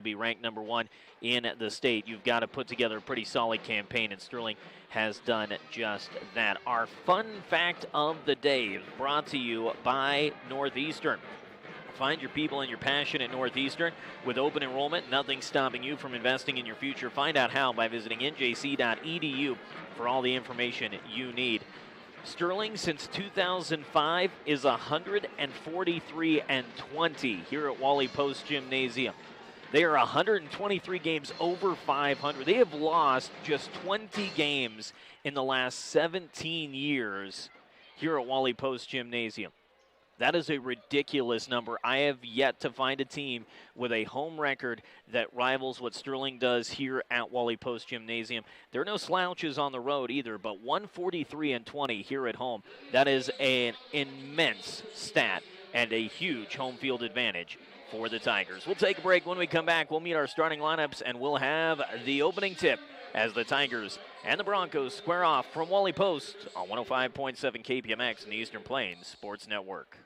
be ranked number one in the state. You've got to put together a pretty solid campaign, and Sterling has done just that. Our fun fact of the day is brought to you by Northeastern. Find your people and your passion at Northeastern. With open enrollment, nothing's stopping you from investing in your future. Find out how by visiting njc.edu for all the information you need. Sterling, since 2005, is 143-20 here at Wally Post Gymnasium. They are 123 games over 500. They have lost just 20 games in the last 17 years here at Wally Post Gymnasium. That is a ridiculous number. I have yet to find a team with a home record that rivals what Sterling does here at Wally Post Gymnasium. There are no slouches on the road either, but 143-20 here at home. That is an immense stat and a huge home field advantage for the Tigers. We'll take a break. When we come back, we'll meet our starting lineups, and we'll have the opening tip as the Tigers and the Broncos square off from Wally Post on 105.7 KPMX and the Eastern Plains Sports Network.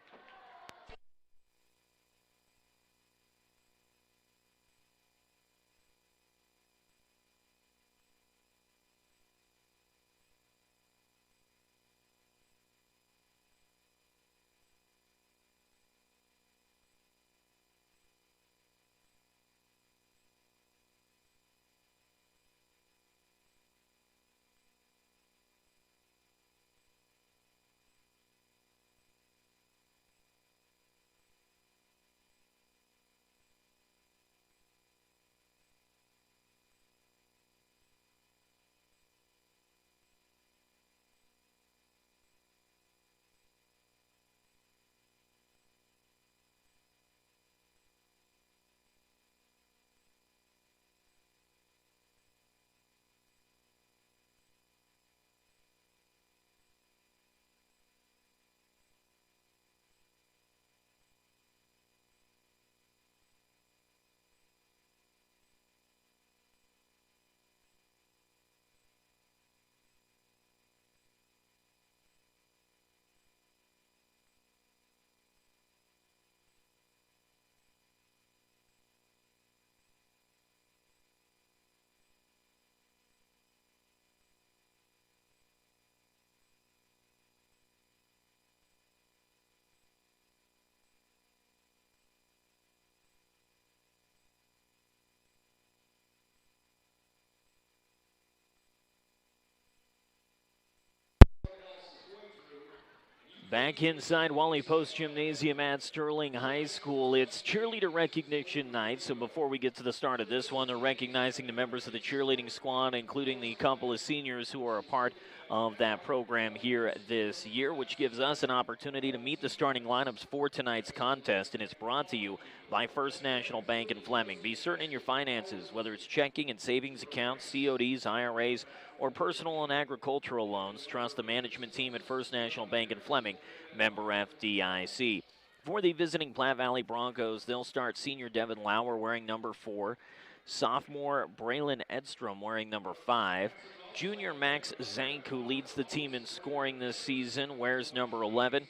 Back inside Wally Post Gymnasium at Sterling High School, it's cheerleader recognition night. So before we get to the start of this one, they're recognizing the members of the cheerleading squad, including the couple of seniors who are a part of that program here this year, which gives us an opportunity to meet the starting lineups for tonight's contest. And it's brought to you by First National Bank in Fleming. Be certain in your finances, whether it's checking and savings accounts, CODs, IRAs, or personal and agricultural loans. Trust the management team at First National Bank in Fleming, member FDIC. For the visiting Platte Valley Broncos, they'll start senior Devin Lauer wearing number 4, sophomore Braylon Edstrom wearing number 5, junior Max Zank, who leads the team in scoring this season, wears number 11.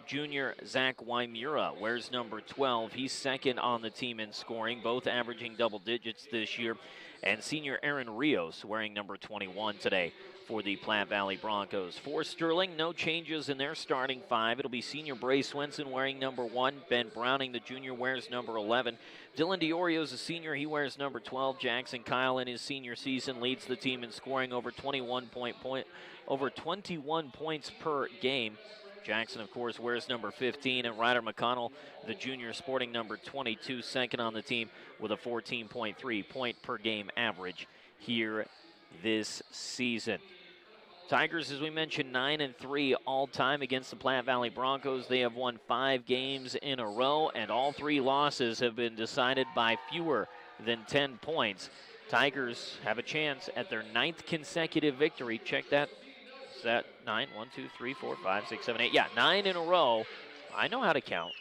Junior Zach Wymura wears number 12. He's second on the team in scoring, both averaging double digits this year. And senior Aaron Rios wearing number 21 today for the Platte Valley Broncos. For Sterling, no changes in their starting 5. It'll be senior Bray Swenson wearing number 1. Ben Browning, the junior, wears number 11. Dylan DiOrio is a senior. He wears number 12. Jackson Kyle in his senior season leads the team in scoring over 21 points per game. Jackson, of course, wears number 15, and Ryder McConnell, the junior, sporting number 22, second on the team with a 14.3 point per game average here this season. Tigers, as we mentioned, 9-3 all-time against the Platte Valley Broncos. They have won 5 games in a row, and all 3 losses have been decided by fewer than 10 points. Tigers have a chance at their 9th consecutive victory. Check that. Is that 9? 1, 2, 3, 4, 5, 6, 7, 8. Yeah, 9 in a row. I know how to count.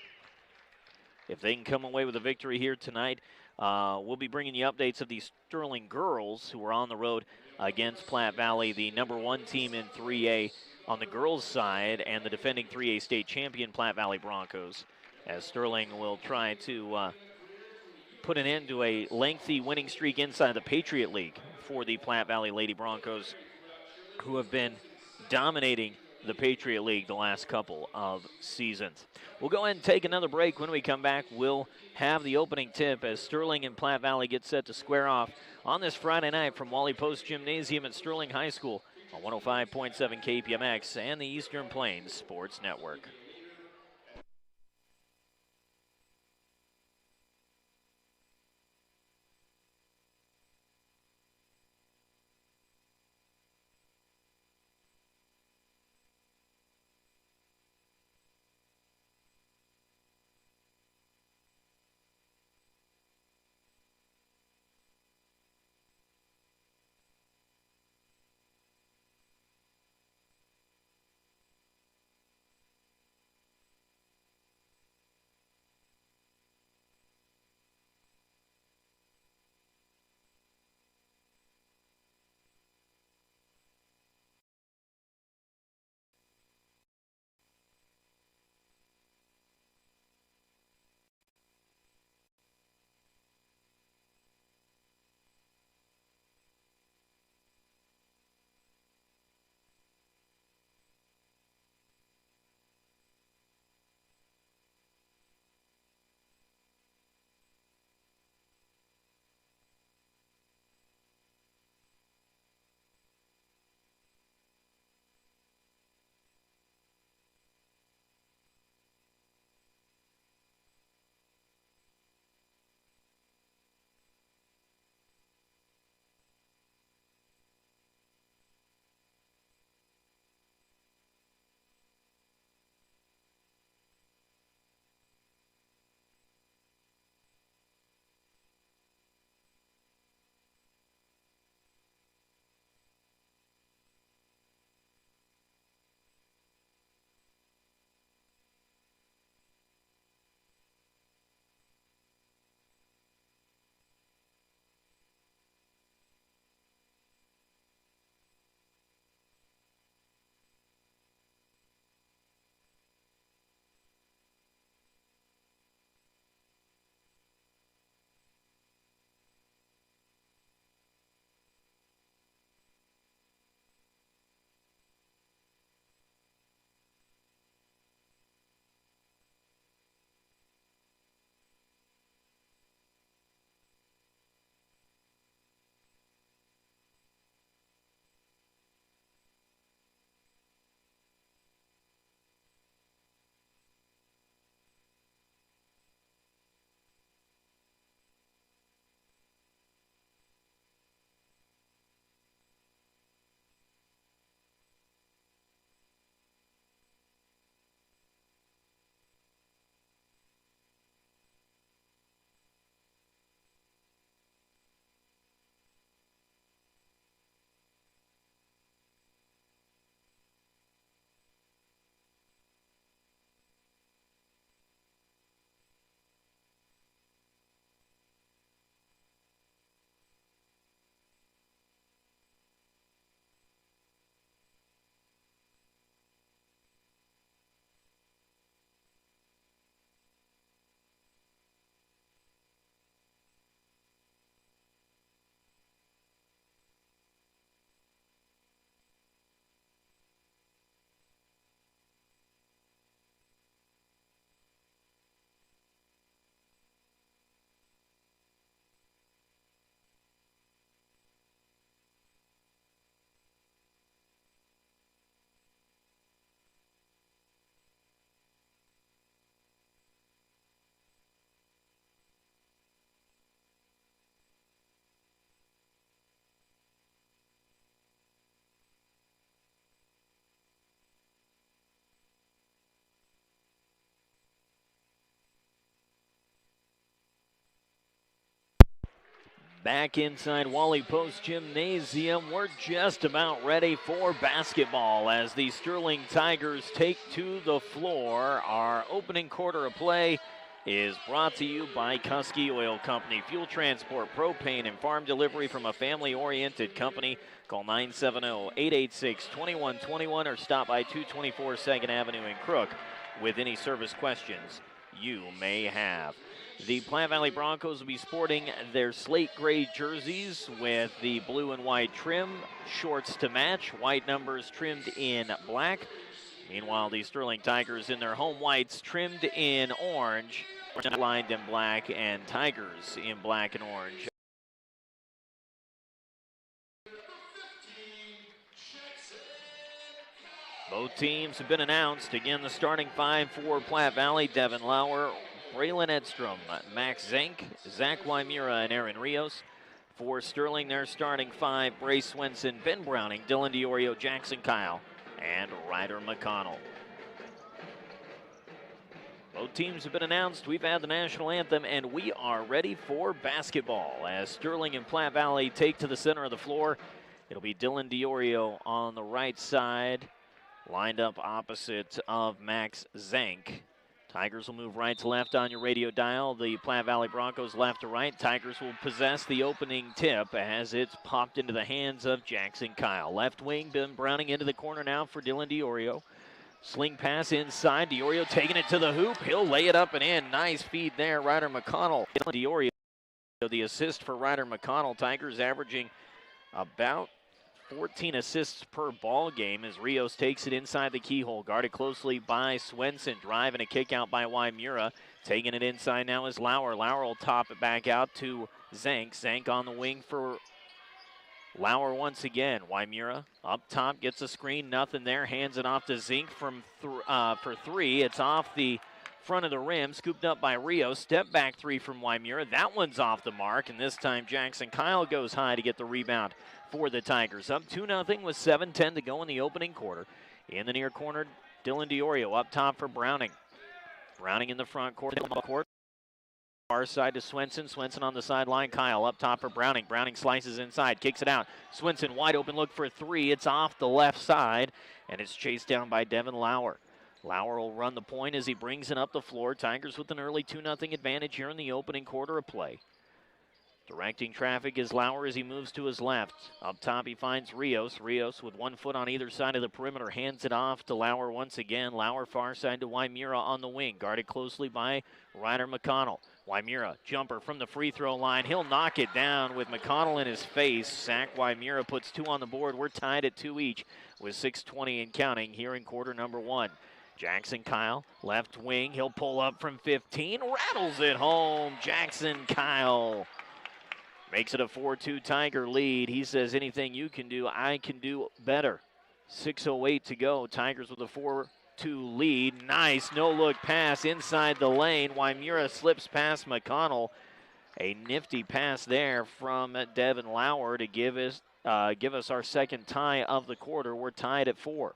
If they can come away with a victory here tonight, we'll be bringing you updates of the Sterling girls who are on the road against Platte Valley, the number 1 team in 3A on the girls' side, and the defending 3A state champion Platte Valley Broncos, as Sterling will try to put an end to a lengthy winning streak inside the Patriot League for the Platte Valley Lady Broncos, who have been dominating the Patriot League the last couple of seasons. We'll go ahead and take another break. When we come back, we'll have the opening tip as Sterling and Platte Valley get set to square off on this Friday night from Wally Post Gymnasium at Sterling High School on 105.7 KPMX and the Eastern Plains Sports Network. Back inside Wally Post Gymnasium, we're just about ready for basketball as the Sterling Tigers take to the floor. Our opening quarter of play is brought to you by Kuski Oil Company. Fuel transport, propane, and farm delivery from a family-oriented company. Call 970-886-2121 or stop by 224 2nd Avenue in Crook with any service questions you may have. The Platte Valley Broncos will be sporting their slate gray jerseys with the blue and white trim, shorts to match, white numbers trimmed in black. Meanwhile, the Sterling Tigers in their home whites trimmed in orange, lined in black, and Tigers in black and orange. Both teams have been announced. Again, the starting five for Platte Valley: Devin Lauer, Braylon Edstrom, Max Zank, Zach Wymura, and Aaron Rios. For Sterling, their starting five: Bray Swenson, Ben Browning, Dylan DiOrio, Jackson Kyle, and Ryder McConnell. Both teams have been announced. We've had the national anthem, and we are ready for basketball as Sterling and Platte Valley take to the center of the floor. It'll be Dylan DiOrio on the right side, lined up opposite of Max Zank. Tigers will move right to left on your radio dial. The Platte Valley Broncos left to right. Tigers will possess the opening tip as it's popped into the hands of Jackson Kyle. Left wing, Ben Browning into the corner now for Dylan DiOrio. Sling pass inside. DiOrio taking it to the hoop. He'll lay it up and in. Nice feed there. Ryder McConnell. Dylan DiOrio, the assist for Ryder McConnell. Tigers averaging about 14 assists per ball game as Rios takes it inside the keyhole. Guarded closely by Swenson. Drive and a kick out by Wymura. Taking it inside now is Lauer. Lauer will top it back out to Zank. Zank on the wing for Lauer once again. Wymura up top, gets a screen. Nothing there. Hands it off to Zink for three. It's off the front of the rim. Scooped up by Rios. Step back three from Wymura. That one's off the mark. And this time Jackson Kyle goes high to get the rebound for the Tigers. Up 2-0 with 7:10 to go in the opening quarter. In the near corner, Dylan DiOrio up top for Browning. Browning in the front court. Far side to Swenson. Swenson on the sideline. Kyle up top for Browning. Browning slices inside, kicks it out. Swenson wide open look for three. It's off the left side, and it's chased down by Devin Lauer. Lauer will run the point as he brings it up the floor. Tigers with an early 2-0 advantage here in the opening quarter of play. Directing traffic is Lauer as he moves to his left. Up top he finds Rios. Rios with 1 foot on either side of the perimeter hands it off to Lauer once again. Lauer far side to Wymura on the wing. Guarded closely by Ryder McConnell. Wymura, jumper from the free throw line. He'll knock it down with McConnell in his face. Zach Wymura puts 2 on the board. We're tied at 2 each with 6:20 and counting here in quarter number 1. Jackson Kyle, left wing. He'll pull up from 15. Rattles it home. Jackson Kyle makes it a 4-2 Tiger lead. He says, anything you can do, I can do better. 6:08 to go. Tigers with a 4-2 lead. Nice no-look pass inside the lane. Wymura slips past McConnell. A nifty pass there from Devin Lauer to give us our second tie of the quarter. We're tied at 4.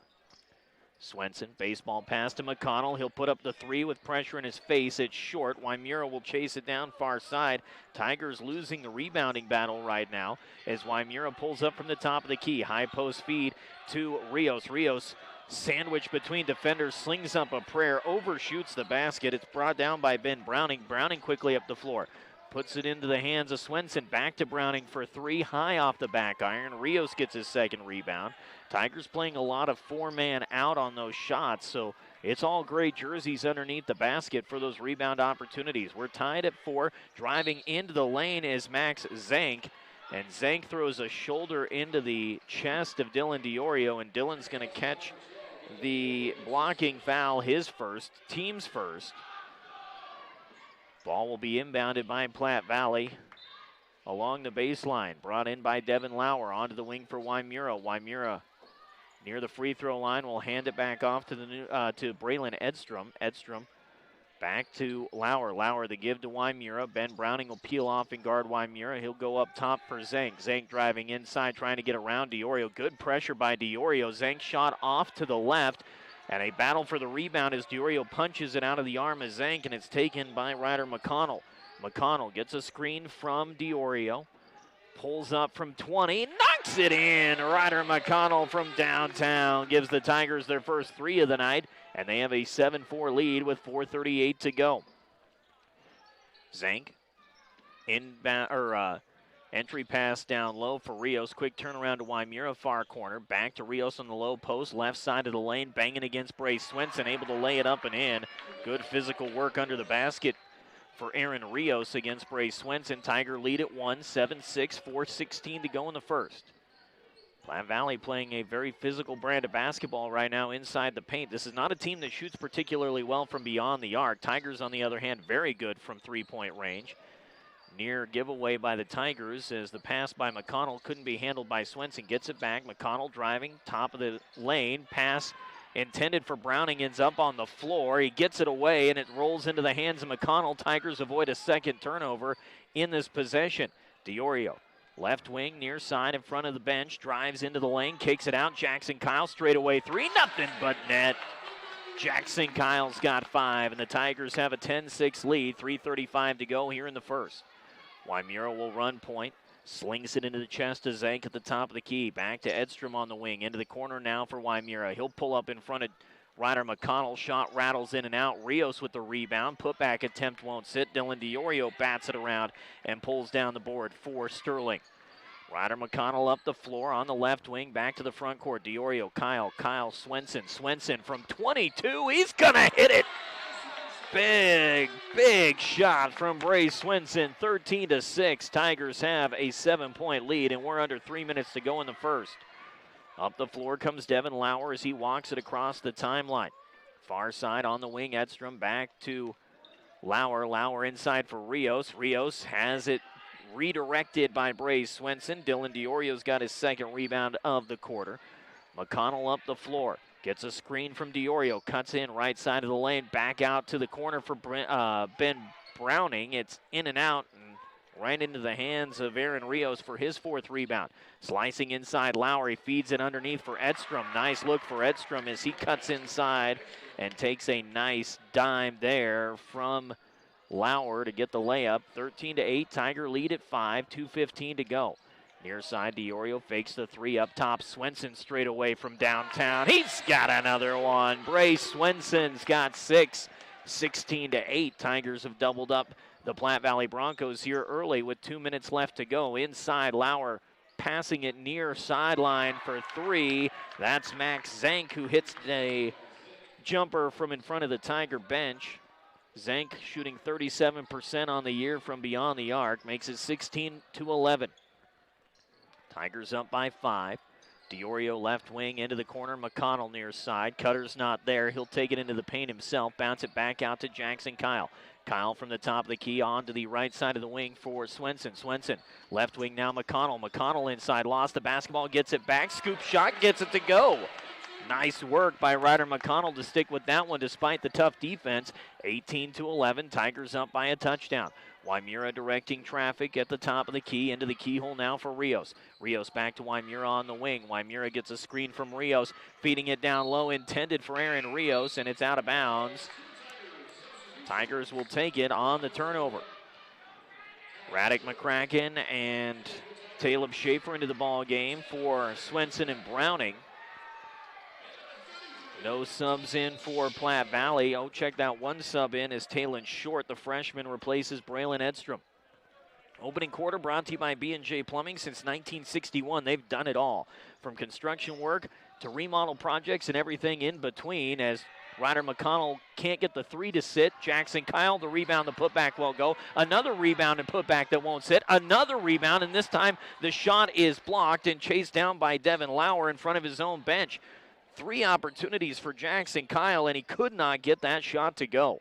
Swenson, baseball pass to McConnell. He'll put up the 3 with pressure in his face. It's short. Wymura will chase it down far side. Tigers losing the rebounding battle right now as Wymura pulls up from the top of the key. High post feed to Rios. Rios sandwiched between defenders, slings up a prayer, overshoots the basket. It's brought down by Ben Browning. Browning quickly up the floor. Puts it into the hands of Swenson. Back to Browning for 3, high off the back iron. Rios gets his second rebound. Tigers playing a lot of 4-man out on those shots, so it's all gray jerseys underneath the basket for those rebound opportunities. We're tied at 4. Driving into the lane is Max Zank, and Zank throws a shoulder into the chest of Dylan DiOrio, and Dylan's going to catch the blocking foul, his first, team's first. Ball will be inbounded by Platte Valley along the baseline. Brought in by Devin Lauer onto the wing for Wymura. Wymura near the free throw line will hand it back off to to Braylon Edstrom. Edstrom back to Lauer. Lauer the give to Wymura. Ben Browning will peel off and guard Wymura. He'll go up top for Zank. Zank driving inside, trying to get around DiOrio. Good pressure by DiOrio. Zank shot off to the left. And a battle for the rebound as DiOrio punches it out of the arm of Zank, and it's taken by Ryder McConnell. McConnell gets a screen from DiOrio. Pulls up from 20, knocks it in. Ryder McConnell from downtown gives the Tigers their first 3 of the night, and they have a 7-4 lead with 4:38 to go. Zank entry pass down low for Rios. Quick turnaround to Wymura, far corner. Back to Rios on the low post, left side of the lane, banging against Bray Swenson, able to lay it up and in. Good physical work under the basket for Aaron Rios against Bray Swenson. Tiger lead at 1, 7-6, 4:16 to go in the first. Platte Valley playing a very physical brand of basketball right now inside the paint. This is not a team that shoots particularly well from beyond the arc. Tigers, on the other hand, very good from three-point range. Near giveaway by the Tigers as the pass by McConnell couldn't be handled by Swenson. Gets it back. McConnell driving, top of the lane. Pass intended for Browning, ends up on the floor. He gets it away, and it rolls into the hands of McConnell. Tigers avoid a second turnover in this possession. DiOrio, left wing, near side in front of the bench. Drives into the lane, kicks it out. Jackson Kyle, straightaway three. Nothing but net. Jackson Kyle's got 5, and the Tigers have a 10-6 lead. 3:35 to go here in the first. Wymura will run point. Slings it into the chest of Zank at the top of the key. Back to Edstrom on the wing. Into the corner now for Wymura. He'll pull up in front of Ryder McConnell. Shot rattles in and out. Rios with the rebound. Putback attempt won't sit. Dylan DiOrio bats it around and pulls down the board for Sterling. Ryder McConnell up the floor on the left wing. Back to the front court. DiOrio, Kyle, Swenson. Swenson from 22. He's going to hit it. Big shot from Bray Swenson. 13-6. Tigers have a 7-point lead, and we're under 3 minutes to go in the first. Up the floor comes Devin Lauer as he walks it across the timeline. Far side on the wing. Edstrom back to Lauer. Lauer inside for Rios. Rios has it redirected by Bray Swenson. Dylan DiOrio's got his second rebound of the quarter. McConnell up the floor. Gets a screen from DiOrio, cuts in right side of the lane, back out to the corner for Ben Browning. It's in and out and right into the hands of Aaron Rios for his 4th rebound. Slicing inside, Lowry feeds it underneath for Edstrom. Nice look for Edstrom as he cuts inside and takes a nice dime there from Lauer to get the layup. 13-8, Tiger lead at 5, 2:15 to go. Near side, DiOrio fakes the 3 up top. Swenson straight away from downtown. He's got another one. Bray Swenson's got 6. 16-8. Tigers have doubled up the Platte Valley Broncos here early with 2 minutes left to go. Inside, Lauer passing it near sideline for 3. That's Max Zank who hits a jumper from in front of the Tiger bench. Zank shooting 37% on the year from beyond the arc. Makes it 16-11. Tigers up by 5. DiOrio left wing into the corner. McConnell near side. Cutter's not there. He'll take it into the paint himself. Bounce it back out to Jackson Kyle. Kyle from the top of the key on to the right side of the wing for Swenson. Swenson left wing now. McConnell inside. Lost the basketball. Gets it back. Scoop shot. Gets it to go. Nice work by Ryder McConnell to stick with that one despite the tough defense. 18-11. Tigers up by a touchdown. Wymura directing traffic at the top of the key. Into the keyhole now for Rios. Rios back to Wymura on the wing. Wymura gets a screen from Rios. Feeding it down low. Intended for Aaron Rios, and it's out of bounds. Tigers will take it on the turnover. Radek McCracken and Caleb Schaefer into the ball game for Swenson and Browning. No subs in for Platte Valley. Oh, check that one sub in as Talon Short, the freshman, replaces Braylon Edstrom. Opening quarter brought to you by B&J Plumbing. Since 1961, they've done it all. From construction work to remodel projects and everything in between as Ryder McConnell can't get the 3 to sit. Jackson Kyle, the rebound, the putback won't go. Another rebound and putback that won't sit. Another rebound, and this time the shot is blocked and chased down by Devin Lauer in front of his own bench. 3 opportunities for Jackson Kyle, and he could not get that shot to go.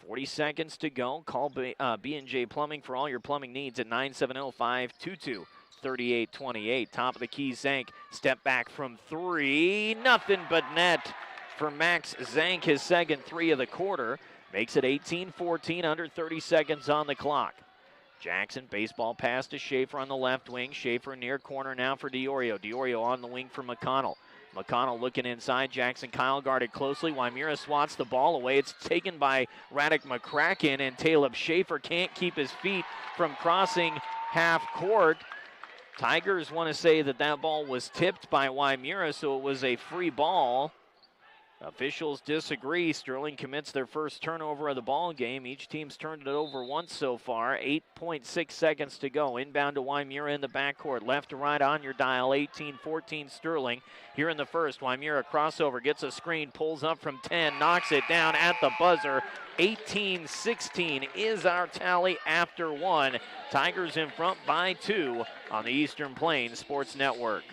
40 seconds to go. Call B&J Plumbing for all your plumbing needs at 970-522-3828. Top of the key, Zank. Step back from 3. Nothing but net for Max Zank, his second 3 of the quarter. Makes it 18-14, under 30 seconds on the clock. Jackson, baseball pass to Schaefer on the left wing. Schaefer near corner now for DiOrio. DiOrio on the wing for McConnell. McConnell looking inside. Jackson Kyle guarded closely. Wymura swats the ball away. It's taken by Radek McCracken, and Caleb Schaefer can't keep his feet from crossing half court. Tigers want to say that that ball was tipped by Wymura, so it was a free ball. Officials disagree. Sterling commits their first turnover of the ball game. Each team's turned it over once so far. 8.6 seconds to go. Inbound to Waimura in the backcourt. Left to right on your dial. 18-14 Sterling. Here in the first, Waimura crossover, gets a screen, pulls up from 10, knocks it down at the buzzer. 18-16 is our tally after one. Tigers in front by 2 on the Eastern Plains Sports Network.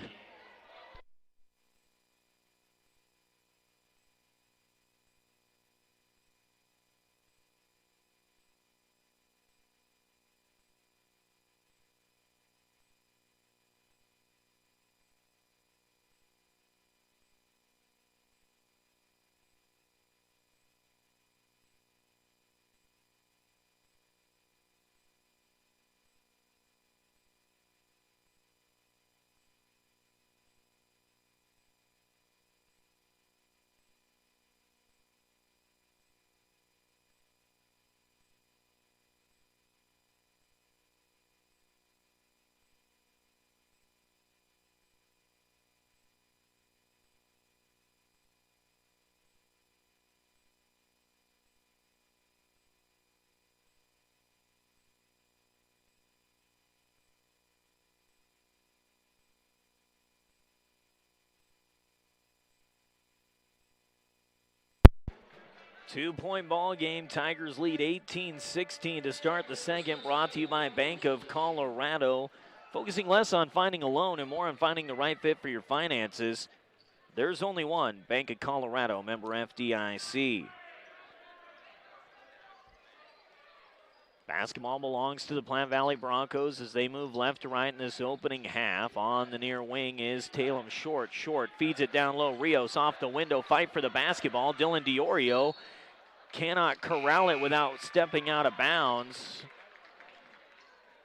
Two-point ball game. Tigers lead 18-16 to start the second. Brought to you by Bank of Colorado. Focusing less on finding a loan and more on finding the right fit for your finances. There's only one. Bank of Colorado, member FDIC. Basketball belongs to the Platte Valley Broncos as they move left to right in this opening half. On the near wing is Talem Short. Short feeds it down low. Rios off the window. Fight for the basketball. Dylan Diorio cannot corral it without stepping out of bounds.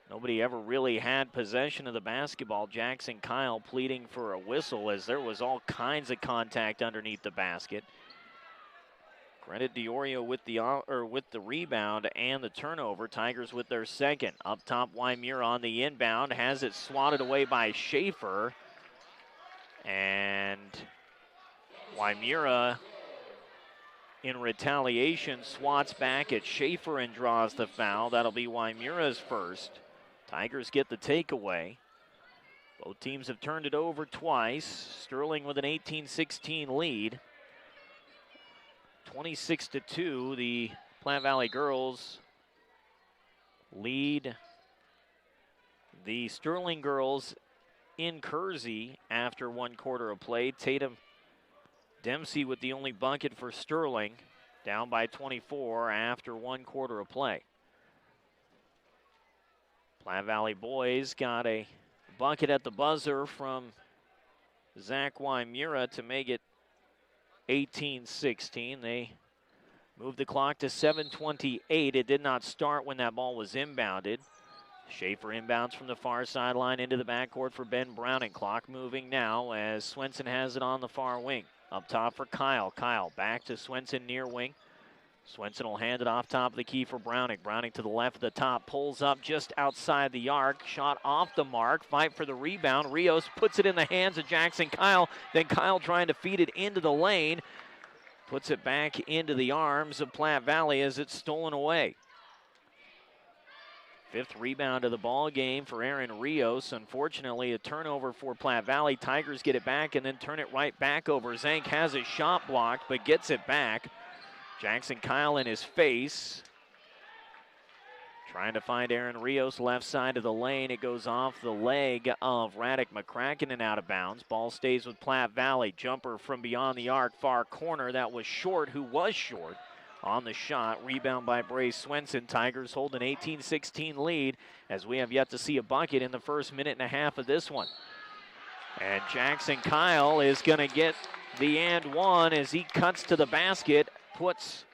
Nobody ever really had possession of the basketball. Jackson Kyle pleading for a whistle as there was all kinds of contact underneath the basket. Credit Diorio with the rebound and the turnover. Tigers with their second. Up top, Waimura on the inbound. Has it swatted away by Schaefer. And Waimura, in retaliation, swats back at Schaefer and draws the foul. That'll be Waimura's first. Tigers get the takeaway. Both teams have turned it over twice. Sterling with an 18-16 lead. 26-2, the Platte Valley girls lead the Sterling girls in Kersey after 1 quarter of play. Tatum Dempsey with the only bucket for Sterling, down by 24 after 1 quarter of play. Platte Valley boys got a bucket at the buzzer from Zach Waimura to make it 18-16. They moved the clock to 7:28. It did not start when that ball was inbounded. Schaefer inbounds from the far sideline into the backcourt for Ben Browning. Clock moving now as Swenson has it on the far wing. Up top for Kyle. Kyle back to Swenson near wing. Swenson will hand it off top of the key for Browning. Browning to the left of the top, pulls up just outside the arc. Shot off the mark, fight for the rebound. Rios puts it in the hands of Jackson Kyle. Then Kyle trying to feed it into the lane. Puts it back into the arms of Platte Valley as it's stolen away. 5th rebound of the ball game for Aaron Rios. Unfortunately, a turnover for Platte Valley. Tigers get it back and then turn it right back over. Zank has his shot blocked but gets it back. Jackson Kyle in his face. Trying to find Aaron Rios left side of the lane. It goes off the leg of Radek McCracken and out of bounds. Ball stays with Platte Valley. Jumper from beyond the arc, far corner. That was Short, who was short on the shot. Rebound by Bray Swenson. Tigers hold an 18-16 lead as we have yet to see a bucket in the first minute and a half of this one. And Jackson Kyle is going to get the and one as he cuts to the basket. Puts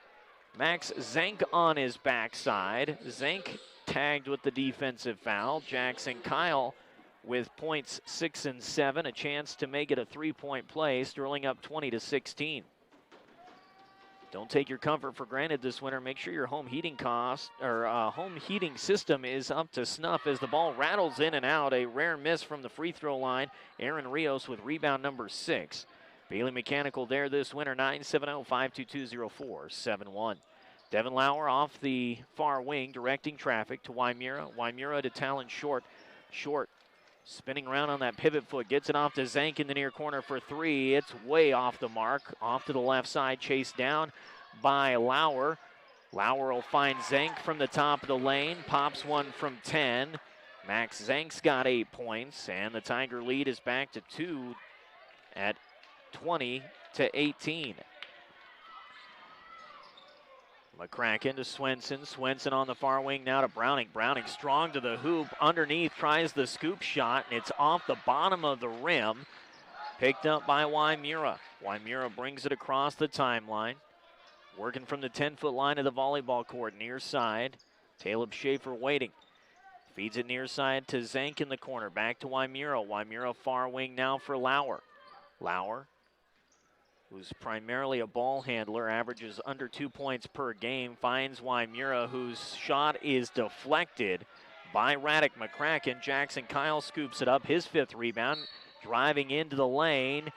Max Zank on his backside. Zank tagged with the defensive foul. Jackson Kyle with points 6 and 7, a chance to make it a 3-point play. Sterling up 20-16. Don't take your comfort for granted this winter. Make sure your home heating home heating system is up to snuff as the ball rattles in and out. A rare miss from the free throw line. Aaron Rios with rebound number 6. Bailey Mechanical there this winter, 970-522-0471. Devin Lauer off the far wing, directing traffic to Wymura. Wymura to Talon Short. Short spinning around on that pivot foot, gets it off to Zank in the near corner for three. It's way off the mark, off to the left side, chased down by Lauer. Lauer will find Zank from the top of the lane, pops one from 10. Max Zank's got 8 points, and the Tiger lead is back to 2 at 20-18. McCracken to Swenson. Swenson on the far wing now to Browning. Browning strong to the hoop. Underneath tries the scoop shot, and it's off the bottom of the rim. Picked up by Wymura. Wymura brings it across the timeline. Working from the 10-foot line of the volleyball court, near side. Caleb Schaefer waiting. Feeds it near side to Zank in the corner. Back to Wymura. Wymura far wing now for Lauer. Lauer, who's primarily a ball handler, averages under 2 points per game, finds Wymura, whose shot is deflected by Radek McCracken. Jackson Kyle scoops it up, his 5th rebound, driving into the lane.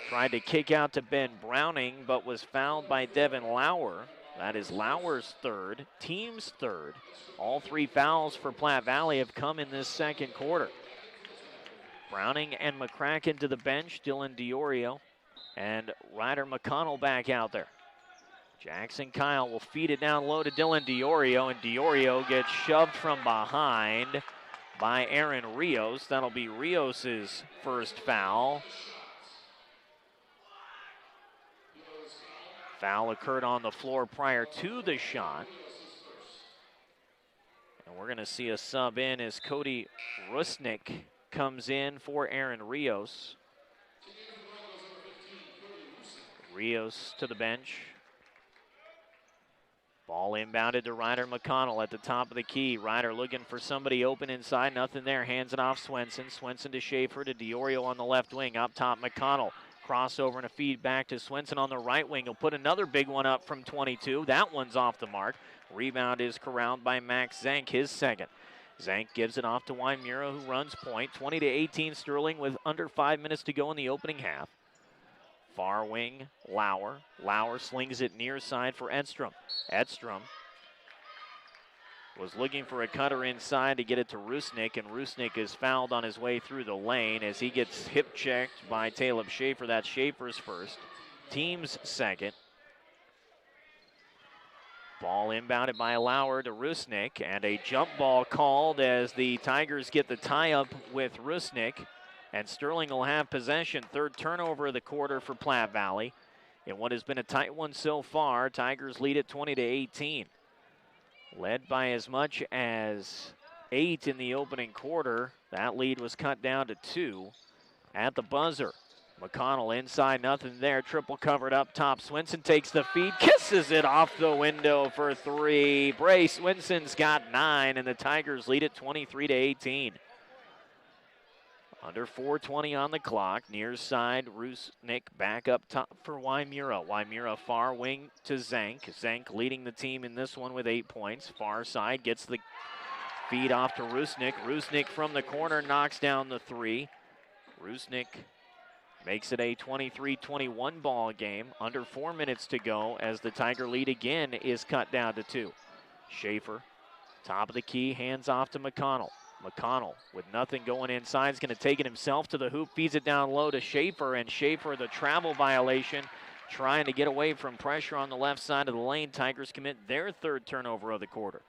Tried to kick out to Ben Browning, but was fouled by Devin Lauer. That is Lauer's 3rd, team's 3rd. All 3 fouls for Platte Valley have come in this second quarter. Browning and McCracken to the bench, Dylan Diorio and Ryder McConnell back out there. Jackson Kyle will feed it down low to Dylan Diorio, and Diorio gets shoved from behind by Aaron Rios. That'll be Rios' first foul. Foul occurred on the floor prior to the shot. And we're going to see a sub in as Cody Rusnick comes in for Aaron Rios. Rios to the bench. Ball inbounded to Ryder McConnell at the top of the key. Ryder looking for somebody open inside. Nothing there. Hands it off Swenson. Swenson to Schaefer to Diorio on the left wing. Up top, McConnell. Crossover and a feed back to Swenson on the right wing. He'll put another big one up from 22. That one's off the mark. Rebound is corralled by Max Zank, his 2nd. Zank gives it off to Wymura, who runs point. 20-18 Sterling with under 5 minutes to go in the opening half. Far wing, Lauer. Lauer slings it near side for Edstrom. Edstrom was looking for a cutter inside to get it to Rusnick, and Rusnick is fouled on his way through the lane as he gets hip checked by Caleb Schaefer. That's Schaefer's 1st, team's 2nd. Ball inbounded by Lauer to Rusnick, and a jump ball called as the Tigers get the tie-up with Rusnick, and Sterling will have possession. 3rd turnover of the quarter for Platte Valley. In what has been a tight one so far, Tigers lead at 20-18. Led by as much as 8 in the opening quarter. That lead was cut down to 2 at the buzzer. McConnell inside, nothing there. Triple covered up top. Swenson takes the feed, kisses it off the window for 3. Bray Swenson's got 9, and the Tigers lead at 23-18. Under 4:20 on the clock. Near side, Rusnick back up top for Wymura. Wymura far wing to Zank. Zank leading the team in this one with 8 points. Far side gets the feed off to Rusnick. Rusnick from the corner knocks down the 3. Rusnick makes it a 23-21 ball game. Under 4 minutes to go as the Tiger lead again is cut down to 2. Schaefer, top of the key, hands off to McConnell. McConnell, with nothing going inside, is going to take it himself to the hoop, feeds it down low to Schaefer, and Schaefer, the travel violation, trying to get away from pressure on the left side of the lane. Tigers commit their 3rd turnover of the quarter.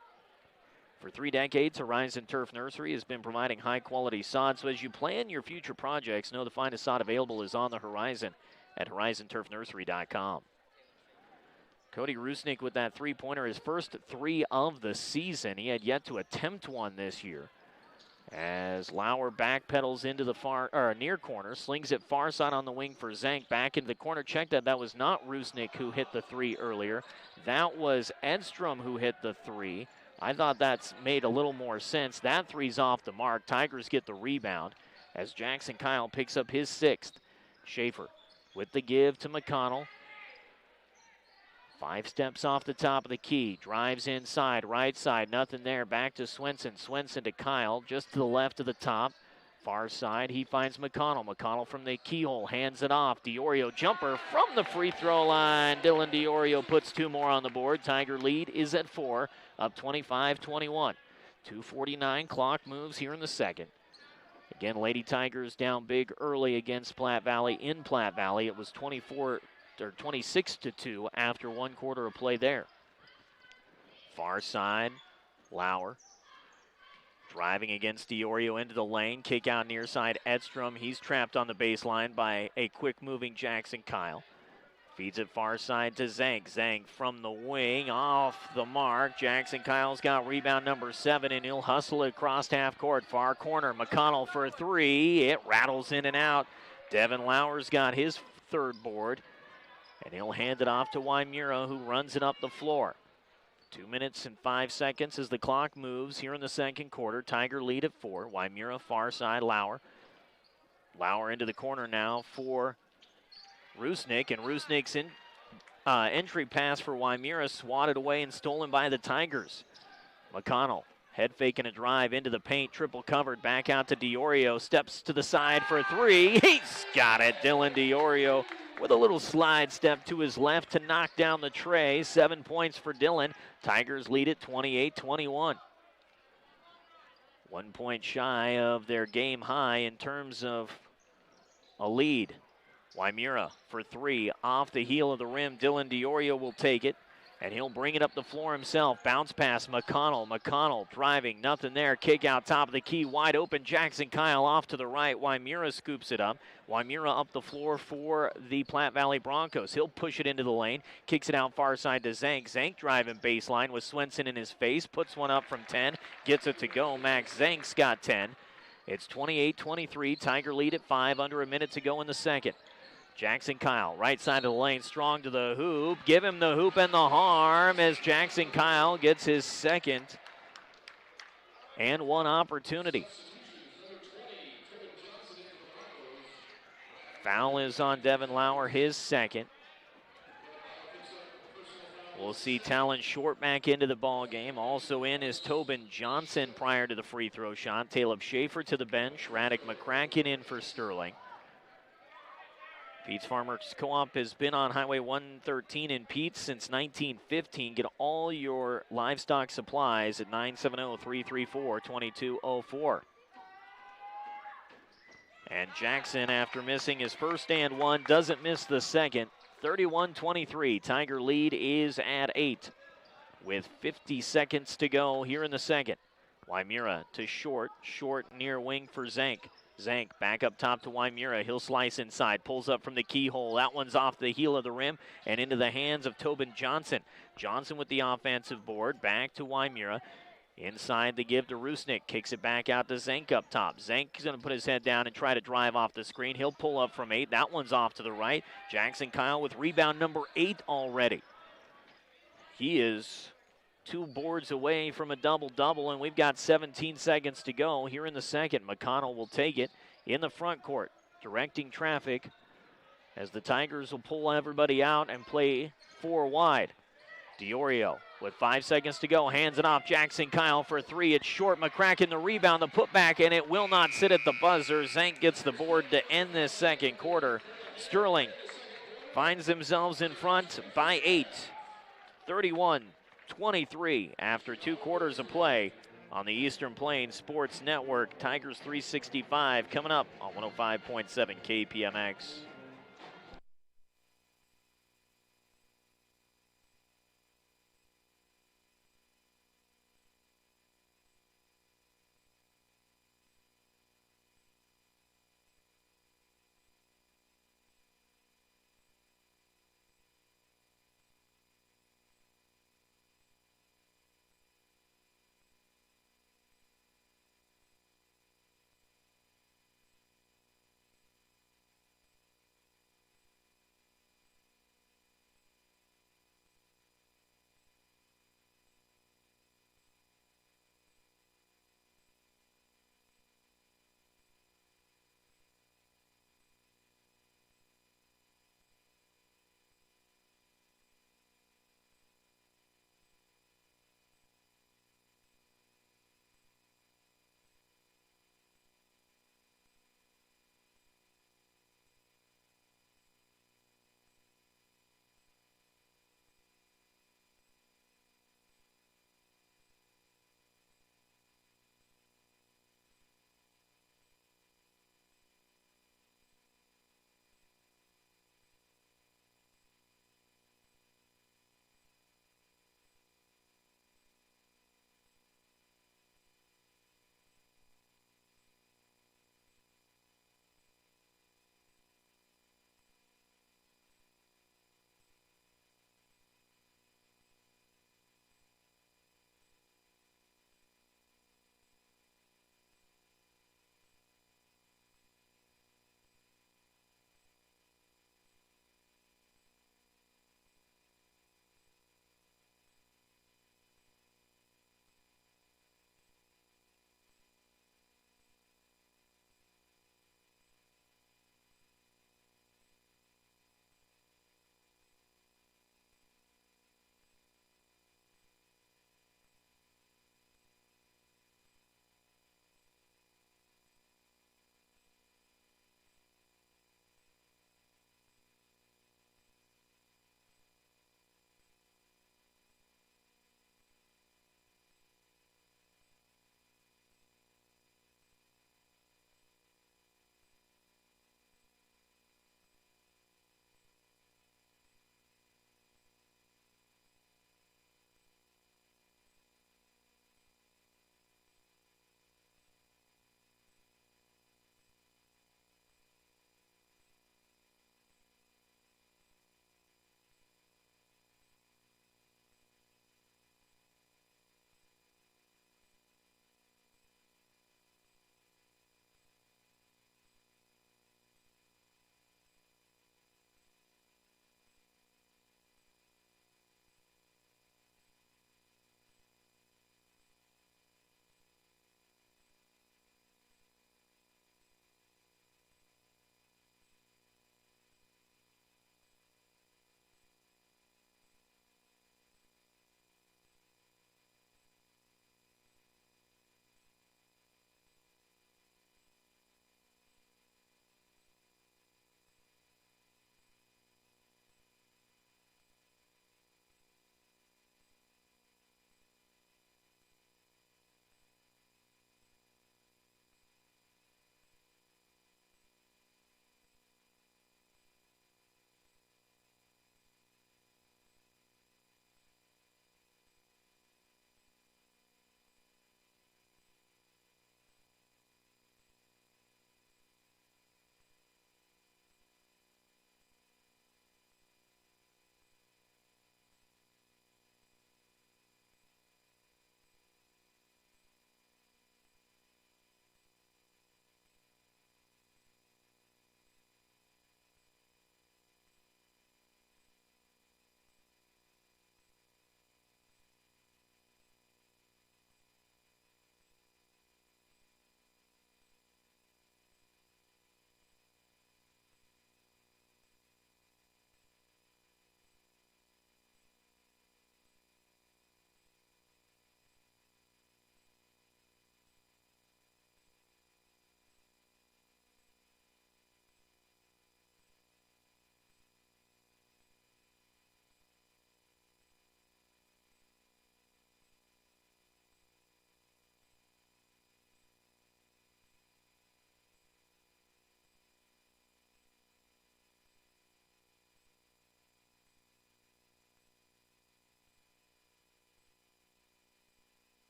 For 3 decades, Horizon Turf Nursery has been providing high-quality sod, so as you plan your future projects, know the finest sod available is on the horizon at horizonturfnursery.com. Cody Rusnick with that 3-pointer, his first 3 of the season. He had yet to attempt one this year. As Lauer backpedals into the near corner, slings it far side on the wing for Zank. Back into the corner. Check that. That was not Rusnick who hit the 3 earlier. That was Edstrom who hit the 3. I thought that's made a little more sense. That 3's off the mark. Tigers get the rebound as Jackson Kyle picks up his 6th. Schaefer with the give to McConnell. 5 steps off the top of the key, drives inside, right side, nothing there, back to Swenson. Swenson to Kyle, just to the left of the top. Far side, he finds McConnell. McConnell from the keyhole, hands it off. Diorio jumper from the free throw line. Dylan Diorio puts 2 more on the board. Tiger lead is at 4, up 25-21. 2:49 clock moves here in the second. Again, Lady Tigers down big early against Platte Valley in Platte Valley. It was 26-2 after 1 quarter of play there. Far side, Lauer. Driving against Diorio into the lane. Kick out near side, Edstrom. He's trapped on the baseline by a quick-moving Jackson Kyle. Feeds it far side to Zank. Zank from the wing, off the mark. Jackson Kyle's got rebound number 7, and he'll hustle it across half court. Far corner, McConnell for a 3. It rattles in and out. Devin Lauer's got his 3rd board, and he'll hand it off to Wymura, who runs it up the floor. 2 minutes and 5 seconds as the clock moves here in the second quarter. Tiger lead at 4. Wymura far side, Lauer. Lauer into the corner now for Rusnick, and Rusnick's entry pass for Wymura swatted away and stolen by the Tigers. McConnell, head fake and a drive into the paint, triple covered, back out to Diorio, steps to the side for a 3. He's got it, Dylan Diorio with a little slide step to his left to knock down the tray. 7 points for Dylan. Tigers lead at 28-21. 1 point shy of their game high in terms of a lead. Wymura for 3, off the heel of the rim. Dylan Diorio will take it, and he'll bring it up the floor himself. Bounce pass, McConnell. McConnell driving, nothing there. Kick out top of the key, wide open. Jackson Kyle off to the right. Wymura scoops it up. Wymura up the floor for the Platte Valley Broncos. He'll push it into the lane, kicks it out far side to Zank. Zank driving baseline with Swenson in his face, puts one up from 10, gets it to go. Max Zank's got 10. It's 28-23, Tiger lead at 5, under a minute to go in the second. Jackson Kyle, right side of the lane, strong to the hoop. Give him the hoop and the harm as Jackson Kyle gets his 2nd and 1 opportunity. Foul is on Devin Lauer, his 2nd. We'll see Talon Short back into the ball game. Also in is Tobin Johnson prior to the free throw shot. Caleb Schaefer to the bench. Radek McCracken in for Sterling. Pete's Farmers Co-op has been on Highway 113 in Pete's since 1915. Get all your livestock supplies at 970-334-2204. And Jackson, after missing his first and 1, doesn't miss the second. 31-23. Tiger lead is at 8 with 50 seconds to go here in the second. Wymura to Short. Short near wing for Zank. Zank back up top to Wymura. He'll slice inside, pulls up from the keyhole. That one's off the heel of the rim and into the hands of Tobin Johnson. Johnson with the offensive board, back to Wymura. Inside the give to Rusnick, kicks it back out to Zank up top. Zank's going to put his head down and try to drive off the screen. He'll pull up from 8. That one's off to the right. Jackson Kyle with rebound number 8 already. He is 2 boards away from a double-double, and we've got 17 seconds to go here in the second. McConnell will take it in the front court, directing traffic as the Tigers will pull everybody out and play 4 wide. Diorio with 5 seconds to go, hands it off. Jackson Kyle for 3. It's Short. McCracken the rebound, the putback, and it will not sit at the buzzer. Zank gets the board to end this second quarter. Sterling finds themselves in front by 8. 31-23 after 2 quarters of play on the Eastern Plains Sports Network. Tigers 365 coming up on 105.7 KPMX.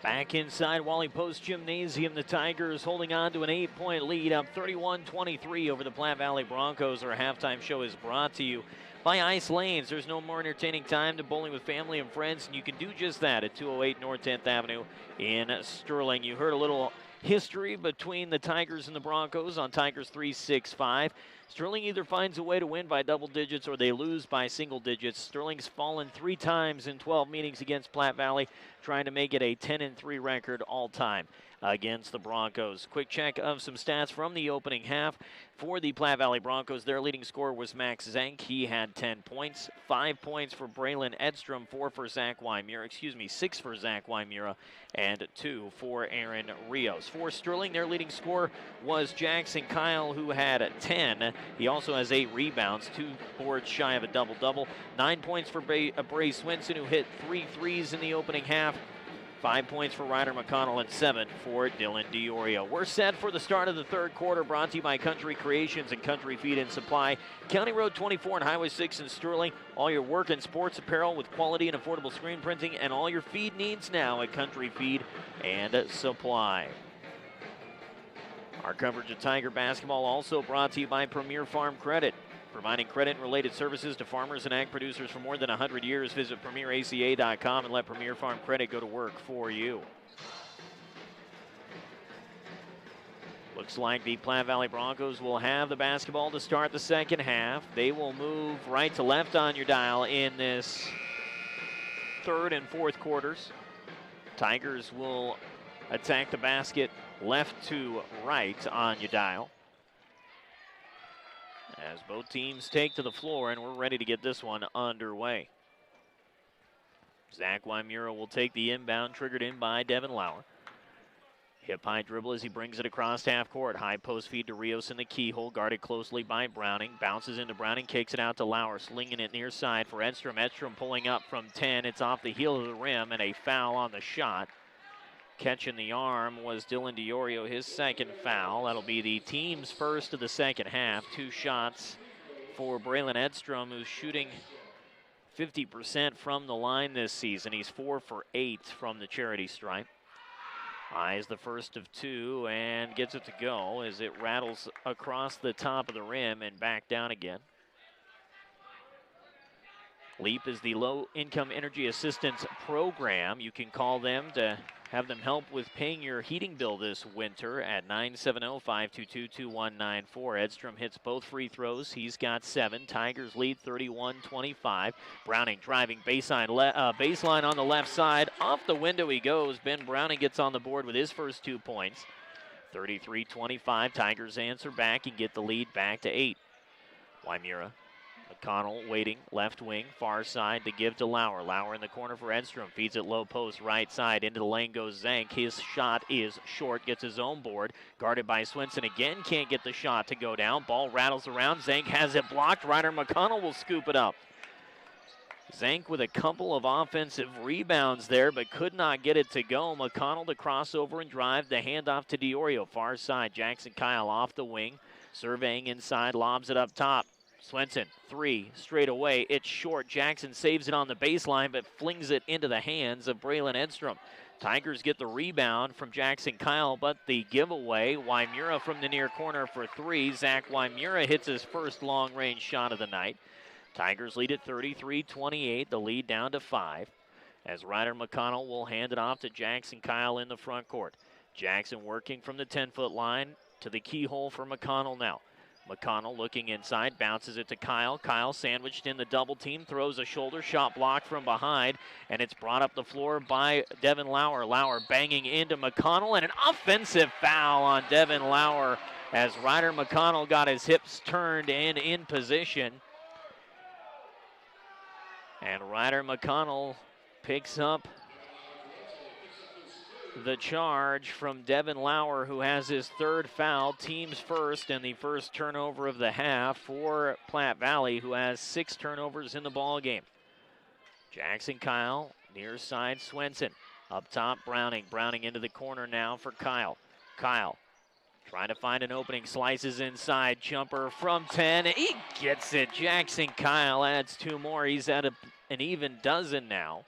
Back inside Wally Post Gymnasium, the Tigers holding on to an 8-point lead, up 31-23 over the Platte Valley Broncos. Our halftime show is brought to you by Ice Lanes. There's no more entertaining time than bowling with family and friends, and you can do just that at 208 North 10th Avenue in Sterling. You heard a little history between the Tigers and the Broncos on Tigers 3-6-5. Sterling either finds a way to win by double digits or they lose by single digits. Sterling's fallen 3 times in 12 meetings against Platte Valley, trying to make it a 10-3 record all time against the Broncos. Quick check of some stats from the opening half. For the Platte Valley Broncos, their leading scorer was Max Zank. He had 10 points. 5 points for Braylon Edstrom, 4 for Zach Wymura, 6 for Zach Wymura, and 2 for Aaron Rios. For Sterling, their leading scorer was Jackson Kyle, who had 10. He also has 8 rebounds, 2 boards shy of a double-double. 9 points for Bray Swinson, who hit 3 threes in the opening half. 5 points for Ryder McConnell and 7 for Dylan DiOrio. We're set for the start of the third quarter, brought to you by Country Creations and Country Feed and Supply. County Road 24 and Highway 6 in Sterling. All your work and sports apparel with quality and affordable screen printing, and all your feed needs now at Country Feed and Supply. Our coverage of Tiger basketball also brought to you by Premier Farm Credit. Providing credit and related services to farmers and ag producers for more than 100 years. Visit PremierACA.com and let Premier Farm Credit go to work for you. Looks like the Platte Valley Broncos will have the basketball to start the second half. They will move right to left on your dial in this third and fourth quarters. Tigers will attack the basket left to right on your dial, as both teams take to the floor, and we're ready to get this one underway. Zach Wymura will take the inbound, triggered in by Devin Lauer. Hip-high dribble as he brings it across half court. High post feed to Rios in the keyhole, guarded closely by Browning. Bounces into Browning, kicks it out to Lauer, slinging it near side for Edstrom. Edstrom pulling up from 10. It's off the heel of the rim, and a foul on the shot. Catching the arm was Dylan DiOrio, his second foul. That'll be the team's first of the second half. 2 shots for Braylon Edstrom, who's shooting 50% from the line this season. He's 4 for 8 from the charity stripe. Eyes the first of 2 and gets it to go as it rattles across the top of the rim and back down again. LEAP is the Low-Income Energy Assistance Program. You can call them to have them help with paying your heating bill this winter at 970-522-2194. Edstrom hits both free throws. He's got 7. Tigers lead 31-25. Browning driving baseline on the left side. Off the window he goes. Ben Browning gets on the board with his first 2 points. 33-25. Tigers answer back and get the lead back to 8. Wymura. McConnell waiting, left wing, far side to give to Lauer. Lauer in the corner for Edstrom, feeds it low post, right side, into the lane goes Zank. His shot is short, gets his own board, guarded by Swinson again, can't get the shot to go down. Ball rattles around, Zank has it blocked, Ryder McConnell will scoop it up. Zank with a couple of offensive rebounds there, but could not get it to go. McConnell to cross over and drive, the handoff to DiOrio, far side. Jackson Kyle off the wing, surveying inside, lobs it up top. Swinson, 3, straight away. It's short. Jackson saves it on the baseline, but flings it into the hands of Braylon Edstrom. Tigers get the rebound from Jackson Kyle, but the giveaway. Wymura from the near corner for 3. Zach Wymura hits his first long-range shot of the night. Tigers lead at 33-28, the lead down to 5. As Ryder McConnell will hand it off to Jackson Kyle in the front court. Jackson working from the 10-foot line to the keyhole for McConnell now. McConnell looking inside, bounces it to Kyle. Kyle sandwiched in the double team, throws a shoulder shot blocked from behind, and it's brought up the floor by Devin Lauer. Lauer banging into McConnell, and an offensive foul on Devin Lauer as Ryder McConnell got his hips turned and in position. And Ryder McConnell picks up the charge from Devin Lauer, who has his 3rd foul, team's first, and the first turnover of the half for Platte Valley, who has 6 turnovers in the ball game. Jackson Kyle, near side Swinson. Up top, Browning. Browning into the corner now for Kyle. Kyle trying to find an opening, slices inside, jumper from 10. He gets it. Jackson Kyle adds 2 more. He's at an even dozen now.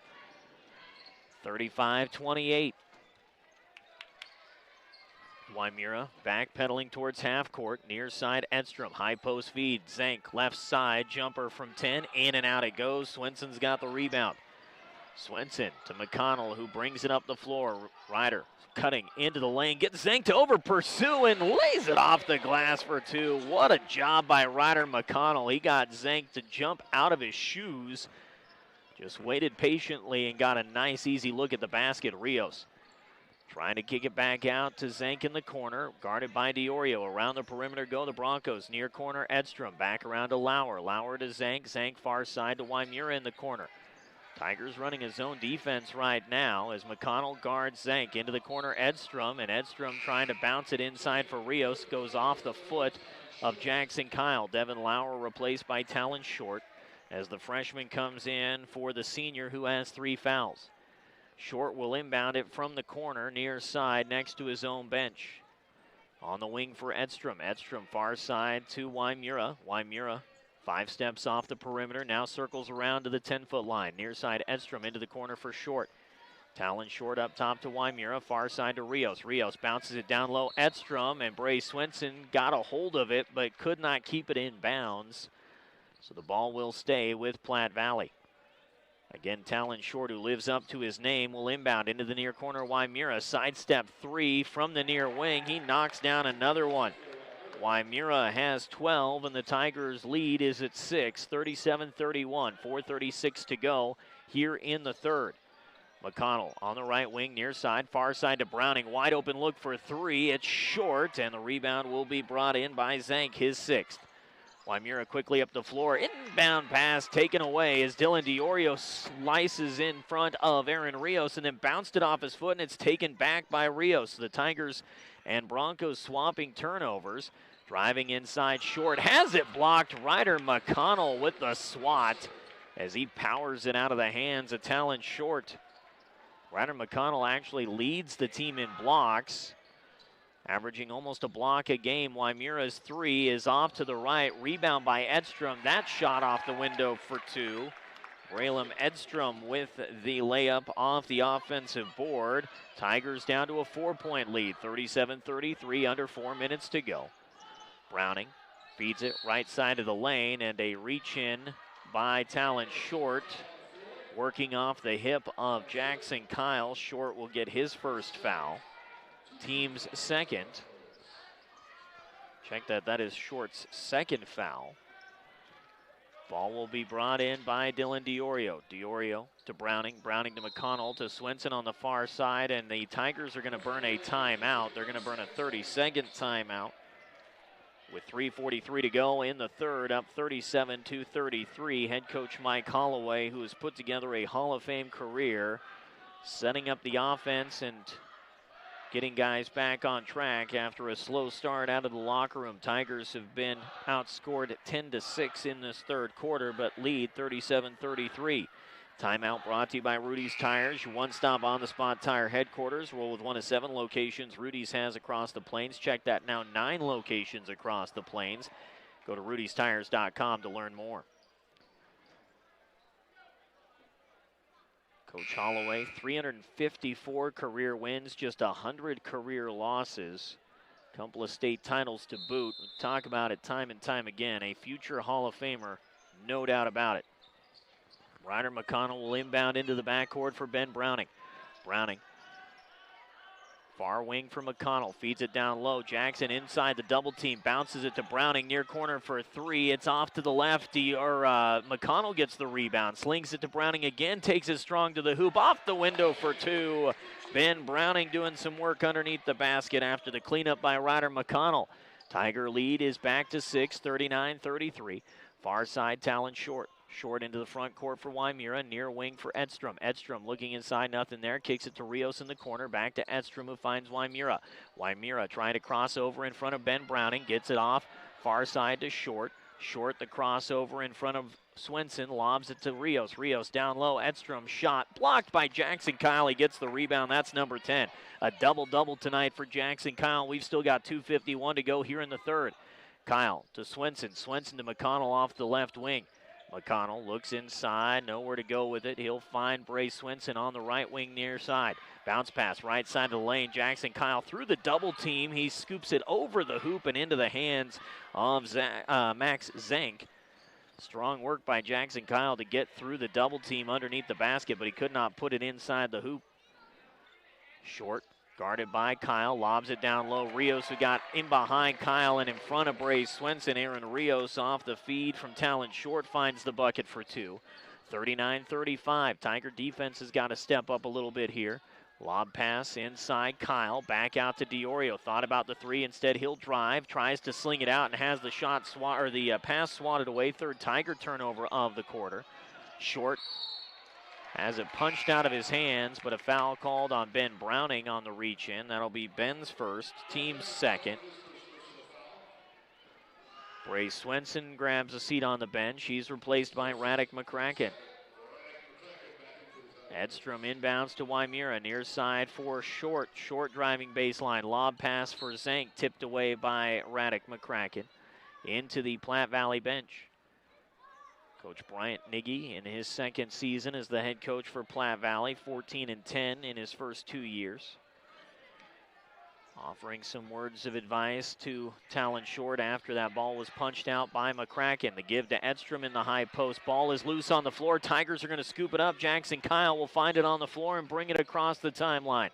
35-28. Wymura backpedaling towards half court. Near side, Edstrom. High post feed. Zank, left side. Jumper from 10. In and out it goes. Swenson's got the rebound. Swenson to McConnell, who brings it up the floor. Ryder cutting into the lane. Gets Zank to over pursue and lays it off the glass for two. What a job by Ryder McConnell. He got Zank to jump out of his shoes. Just waited patiently and got a nice, easy look at the basket. Rios trying to kick it back out to Zank in the corner. Guarded by Diorio. Around the perimeter go the Broncos. Near corner, Edstrom. Back around to Lauer. Lauer to Zank. Zank far side to Wymura in the corner. Tigers running his own defense right now as McConnell guards Zank. Into the corner, Edstrom. And Edstrom trying to bounce it inside for Rios. Goes off the foot of Jackson Kyle. Devin Lauer replaced by Talon Short as the freshman comes in for the senior who has 3 fouls. Short will inbound it from the corner near side next to his own bench. On the wing for Edstrom. Edstrom far side to Wymura. Wymura 5 steps off the perimeter. Now circles around to the 10-foot line. Near side Edstrom into the corner for Short. Talon Short up top to Wymura. Far side to Rios. Rios bounces it down low. Edstrom and Bray Swenson got a hold of it but could not keep it in bounds. So the ball will stay with Platte Valley. Again, Talon Short, who lives up to his name, will inbound into the near corner. Wymura, sidestep 3 from the near wing. He knocks down another one. Wymura has 12, and the Tigers' lead is at 6, 37-31, 4:36 to go here in the third. McConnell on the right wing, near side, far side to Browning. Wide open look for 3. It's short, and the rebound will be brought in by Zank, his 6th. Wymura quickly up the floor. Inbound pass taken away as Dylan Diorio slices in front of Aaron Rios and then bounced it off his foot, and it's taken back by Rios. The Tigers and Broncos swapping turnovers. Driving inside, Short has it blocked. Ryder McConnell with the swat as he powers it out of the hands of Talon Short. Ryder McConnell actually leads the team in blocks, averaging almost a block a game. Wymura's 3 is off to the right. Rebound by Edstrom. That shot off the window for 2. Braylon Edstrom with the layup off the offensive board. Tigers down to a 4-point lead, 37-33, under 4 minutes to go. Browning feeds it right side of the lane, and a reach in by Talon Short. Working off the hip of Jackson Kyle. Short will get his first foul. Team's second. Check that. That is Short's second foul. Ball will be brought in by Dylan Diorio. Diorio to Browning. Browning to McConnell to Swenson on the far side. And the Tigers are going to burn a timeout. They're going to burn a 30-second timeout. With 3:43 to go in the third, up 37-33. Head coach Mike Holloway, who has put together a Hall of Fame career, setting up the offense and getting guys back on track after a slow start out of the locker room. Tigers have been outscored 10-6 in this third quarter, but lead 37-33. Timeout brought to you by Rudy's Tires, your one-stop on-the-spot tire headquarters. Roll with 1 of 7 locations Rudy's has across the plains. Check that now, 9 locations across the plains. Go to rudystires.com to learn more. Coach Holloway, 354 career wins, just 100 career losses. A couple of state titles to boot. We talk about it time and time again. A future Hall of Famer, no doubt about it. Ryder McConnell will inbound into the backcourt for Ben Browning. Browning, far wing for McConnell, feeds it down low. Jackson inside the double team, bounces it to Browning near corner for 3. It's off to the left. McConnell gets the rebound, slings it to Browning again, takes it strong to the hoop, off the window for 2. Ben Browning doing some work underneath the basket after the cleanup by Ryder McConnell. Tiger lead is back to 6, 39-33. Far side, Talon Short. Short into the front court for Wymura, near wing for Edstrom. Edstrom looking inside, nothing there. Kicks it to Rios in the corner, back to Edstrom, who finds Wymura. Wymura trying to cross over in front of Ben Browning, gets it off, far side to Short. Short the crossover in front of Swenson, lobs it to Rios. Rios down low, Edstrom shot, blocked by Jackson Kyle. He gets the rebound, that's number 10. A double-double tonight for Jackson Kyle. We've still got 2:51 to go here in the third. Kyle to Swenson, Swenson to McConnell off the left wing. McConnell looks inside, nowhere to go with it. He'll find Bray Swinson on the right wing near side. Bounce pass, right side of the lane. Jackson Kyle through the double team. He scoops it over the hoop and into the hands of Max Zank. Strong work by Jackson Kyle to get through the double team underneath the basket, but he could not put it inside the hoop. Short, guarded by Kyle, lobs it down low. Rios, who got in behind Kyle and in front of Bray Swinson. Aaron Rios off the feed from Talon Short finds the bucket for two. 39-35. Tiger defense has got to step up a little bit here. Lob pass inside Kyle, back out to Diorio. Thought about the three, instead he'll drive, tries to sling it out and has the pass swatted away. Third Tiger turnover of the quarter. Short has it punched out of his hands, but a foul called on Ben Browning on the reach in. That'll be Ben's first, team's second. Bray Swinson grabs a seat on the bench. He's replaced by Radek McCracken. Edstrom inbounds to Wymira, near side for Short. Short driving baseline, lob pass for Zank, tipped away by Radek McCracken. Into the Platte Valley bench. Coach Bryant Niggy in his second season as the head coach for Platte Valley, 14-10 in his first 2 years. Offering some words of advice to Talon Short after that ball was punched out by McCracken. The give to Edstrom in the high post. Ball is loose on the floor. Tigers are going to scoop it up. Jackson Kyle will find it on the floor and bring it across the timeline.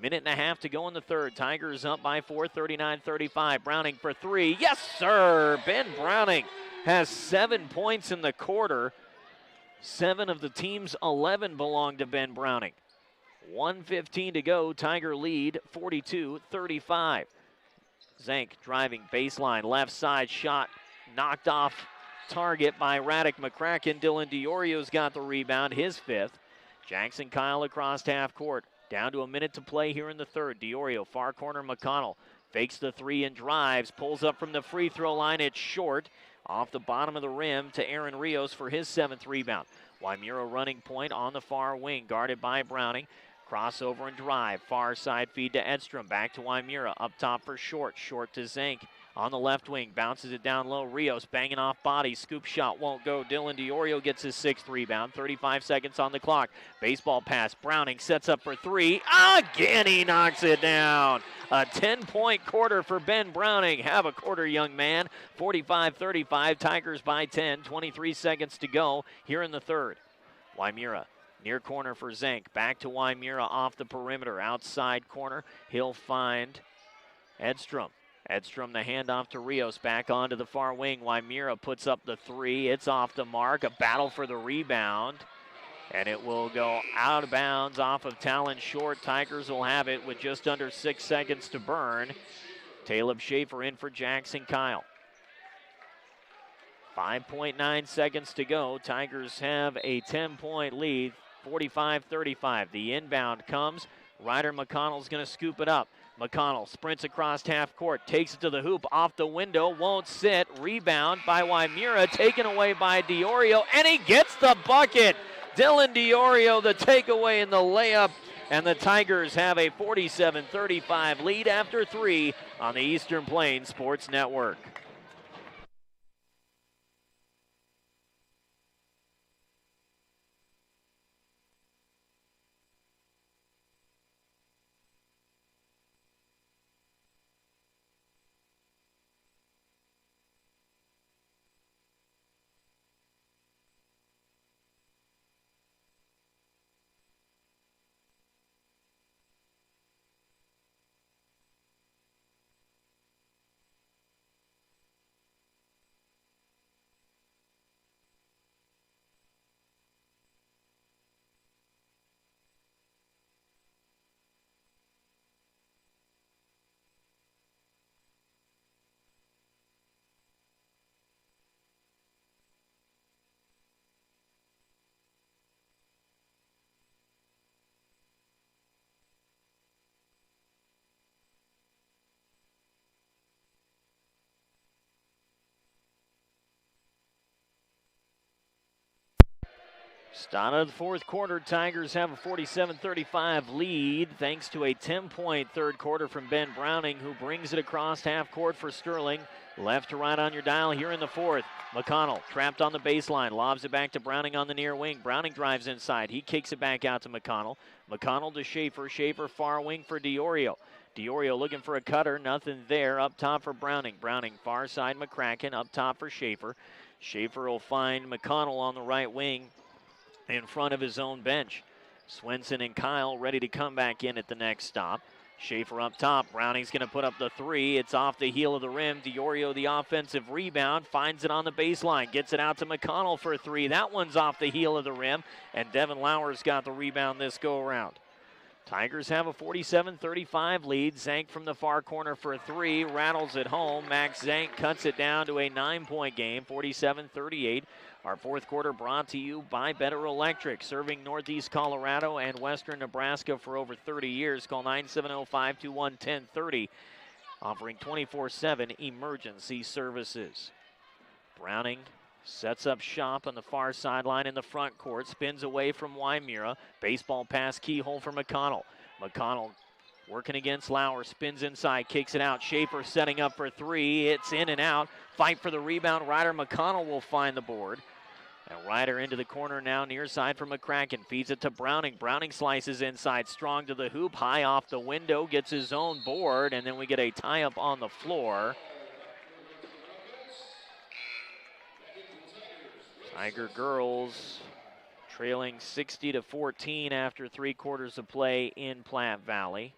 Minute and a half to go in the third. Tigers up by 4, 39-35. Browning for three. Yes, sir! Ben Browning has 7 points in the quarter. 7 of the team's 11 belong to Ben Browning. 1:15 to go. Tiger lead 42-35. Zank driving baseline, left side shot knocked off target by Radek McCracken. Dylan Diorio's got the rebound, his fifth. Jackson Kyle across half court. Down to a minute to play here in the third. Diorio, far corner, McConnell. Fakes the three and drives. Pulls up from the free throw line. It's short. Off the bottom of the rim to Aaron Rios for his 7th rebound. Wymira running point on the far wing, guarded by Browning. Crossover and drive. Far side feed to Edstrom. Back to Wymira. Up top for Short. Short to Zank. On the left wing. Bounces it down low. Rios banging off body. Scoop shot won't go. Dylan Diorio gets his 6th rebound. 35 seconds on the clock. Baseball pass. Browning sets up for three. Again, he knocks it down. A 10-point quarter for Ben Browning. Have a quarter, young man. 45-35. Tigers by 10. 23 seconds to go here in the third. Wymira. Near corner for Zank. Back to Wymira off the perimeter. Outside corner. He'll find Edstrom. Edstrom the handoff to Rios. Back onto the far wing. Wymira puts up the three. It's off the mark. A battle for the rebound. And it will go out of bounds off of Talon Short. Tigers will have it with just under 6 seconds to burn. Caleb Schaefer in for Jackson Kyle. 5.9 seconds to go. Tigers have a 10-point lead. 45-35. The inbound comes. Ryder McConnell's going to scoop it up. McConnell sprints across half court, takes it to the hoop, off the window, won't sit. Rebound by Wymira, taken away by Diorio, and he gets the bucket. Dylan Diorio, the takeaway in the layup, and the Tigers have a 47-35 lead after 3 on the Eastern Plains Sports Network. Start of the fourth quarter, Tigers have a 47-35 lead thanks to a 10-point third quarter from Ben Browning, who brings it across half court for Sterling. Left to right on your dial here in the fourth. McConnell trapped on the baseline, lobs it back to Browning on the near wing. Browning drives inside. He kicks it back out to McConnell. McConnell to Schaefer. Schaefer far wing for Diorio. Diorio looking for a cutter, nothing there. Up top for Browning. Browning far side McCracken, up top for Schaefer. Schaefer will find McConnell on the right wing in front of his own bench. Swenson and Kyle ready to come back in at the next stop. Schaefer up top. Browning's going to put up the three. It's off the heel of the rim. Diorio, the offensive rebound, finds it on the baseline. Gets it out to McConnell for a three. That one's off the heel of the rim, and Devin Lauer's got the rebound this go-around. Tigers have a 47-35 lead. Zank from the far corner for a three. Rattles it home. Max Zank cuts it down to a 9-point game, 47-38. Our fourth quarter brought to you by Better Electric, serving Northeast Colorado and Western Nebraska for over 30 years. Call 970-521-1030, offering 24/7 emergency services. Browning sets up shop on the far sideline in the front court, spins away from Wymira. Baseball pass keyhole for McConnell. McConnell working against Lauer, spins inside, kicks it out. Schaefer setting up for three. It's in and out. Fight for the rebound. Ryder McConnell will find the board. And Ryder into the corner now, near side for McCracken. Feeds it to Browning. Browning slices inside, strong to the hoop, high off the window, gets his own board, and then we get a tie-up on the floor. Tiger girls trailing 60-14 after 3 quarters of play in Platte Valley.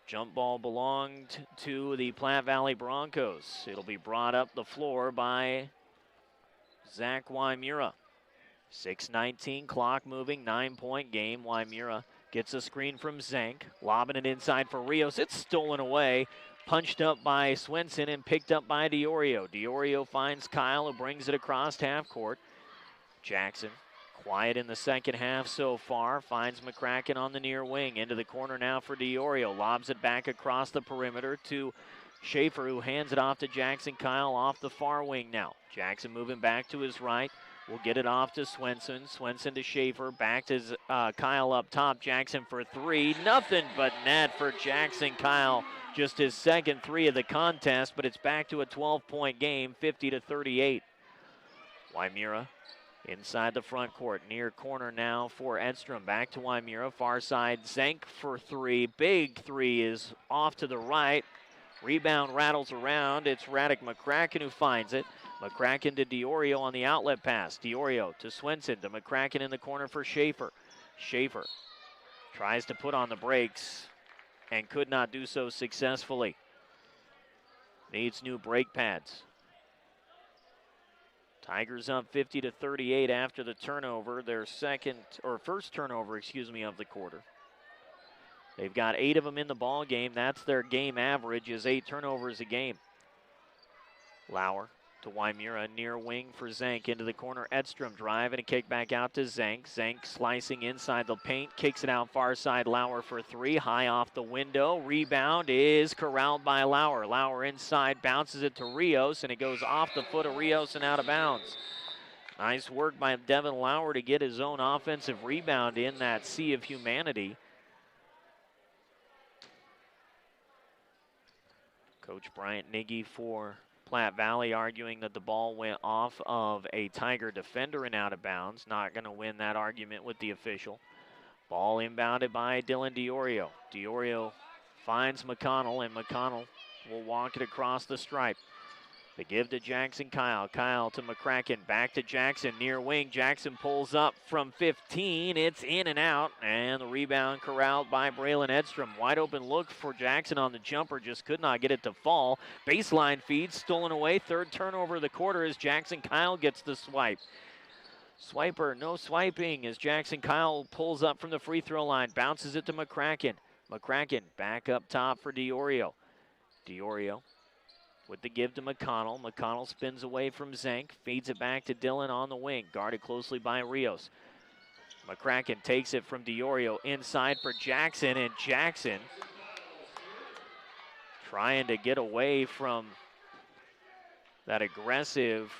Jump ball belonged to the Platte Valley Broncos. It'll be brought up the floor by Zach Wymira. 6:19 clock moving, 9-point game. Wymira gets a screen from Zank, lobbing it inside for Rios. It's stolen away, punched up by Swenson and picked up by Diorio. Diorio finds Kyle, who brings it across half court. Jackson, quiet in the second half so far, finds McCracken on the near wing. Into the corner now for Diorio. Lobs it back across the perimeter to Schaefer, who hands it off to Jackson Kyle off the far wing now. Jackson moving back to his right. Will get it off to Swenson. Swenson to Schaefer. Back to Kyle up top. Jackson for three. Nothing but net for Jackson Kyle. Just his second three of the contest, but it's back to a 12-point game, 50-38. Wymira inside the front court, near corner now for Edstrom. Back to Wymira, far side. Zank for three. Big three is off to the right. Rebound rattles around. It's Radek McCracken who finds it. McCracken to Diorio on the outlet pass. Diorio to Swenson, to McCracken in the corner for Schaefer. Schaefer tries to put on the brakes and could not do so successfully. Needs new brake pads. Tigers up 50-38 after the turnover, their first turnover of the quarter. They've got 8 of them in the ball game. That's their game average, is 8 turnovers a game. Lauer to Wymira, near wing for Zank. Into the corner, Edstrom driving a kick back out to Zank. Zank slicing inside the paint, kicks it out far side. Lauer for three, high off the window. Rebound is corralled by Lauer. Lauer inside, bounces it to Rios, and it goes off the foot of Rios and out of bounds. Nice work by Devin Lauer to get his own offensive rebound in that sea of humanity. Coach Bryant Niggy for Platte Valley arguing that the ball went off of a Tiger defender and out of bounds. Not going to win that argument with the official. Ball inbounded by Dylan Diorio. Diorio finds McConnell, and McConnell will walk it across the stripe. The give to Jackson Kyle. Kyle to McCracken. Back to Jackson, near wing. Jackson pulls up from 15. It's in and out, and the rebound corralled by Braylon Edstrom. Wide open look for Jackson on the jumper. Just could not get it to fall. Baseline feed stolen away. Third turnover of the quarter as Jackson Kyle gets the swipe. Swiper, no swiping as Jackson Kyle pulls up from the free throw line. Bounces it to McCracken. McCracken back up top for Diorio. Diorio with the give to McConnell. McConnell spins away from Zank, feeds it back to Dillon on the wing, guarded closely by Rios. McCracken takes it from Diorio inside for Jackson, and Jackson trying to get away from that aggressive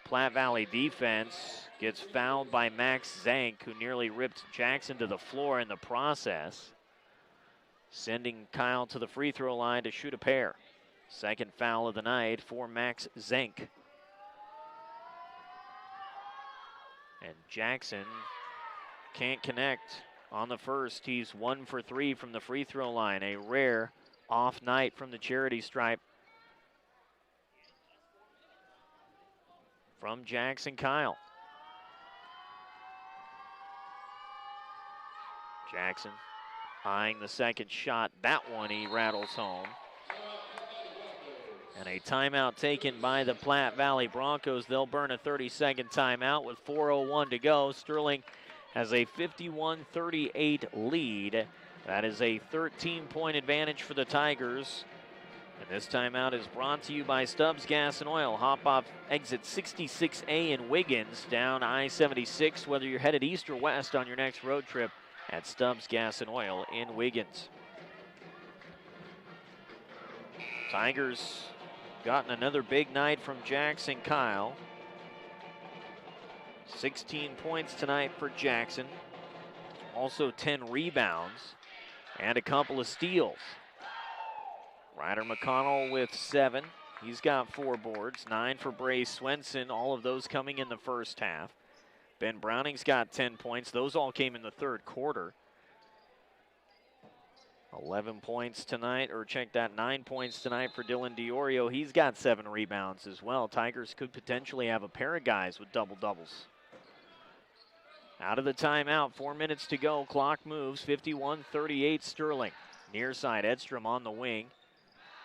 Platte Valley defense gets fouled by Max Zank, who nearly ripped Jackson to the floor in the process, sending Kyle to the free throw line to shoot a pair. Second foul of the night for Max Zank. And Jackson can't connect on the first. He's 1 for 3 from the free throw line. A rare off night from the charity stripe from Jackson Kyle. Jackson eyeing the second shot. That one he rattles home. And a timeout taken by the Platte Valley Broncos. They'll burn a 30-second timeout with 4:01 to go. Sterling has a 51-38 lead. That is a 13-point advantage for the Tigers. And this timeout is brought to you by Stubbs Gas and Oil. Hop off exit 66A in Wiggins, down I-76, whether you're headed east or west on your next road trip at Stubbs Gas and Oil in Wiggins. Tigers gotten another big night from Jackson Kyle. 16 points tonight for Jackson. Also 10 rebounds and a couple of steals. Ryder McConnell with 7. He's got 4 boards, 9 for Bray Swenson, all of those coming in the first half. Ben Browning's got 10 points. Those all came in the third quarter. 11 points tonight, or check that, 9 points tonight for Dylan DiOrio. He's got 7 rebounds as well. Tigers could potentially have a pair of guys with double-doubles. Out of the timeout, 4 minutes to go. Clock moves, 51-38 Sterling. Near side, Edstrom on the wing.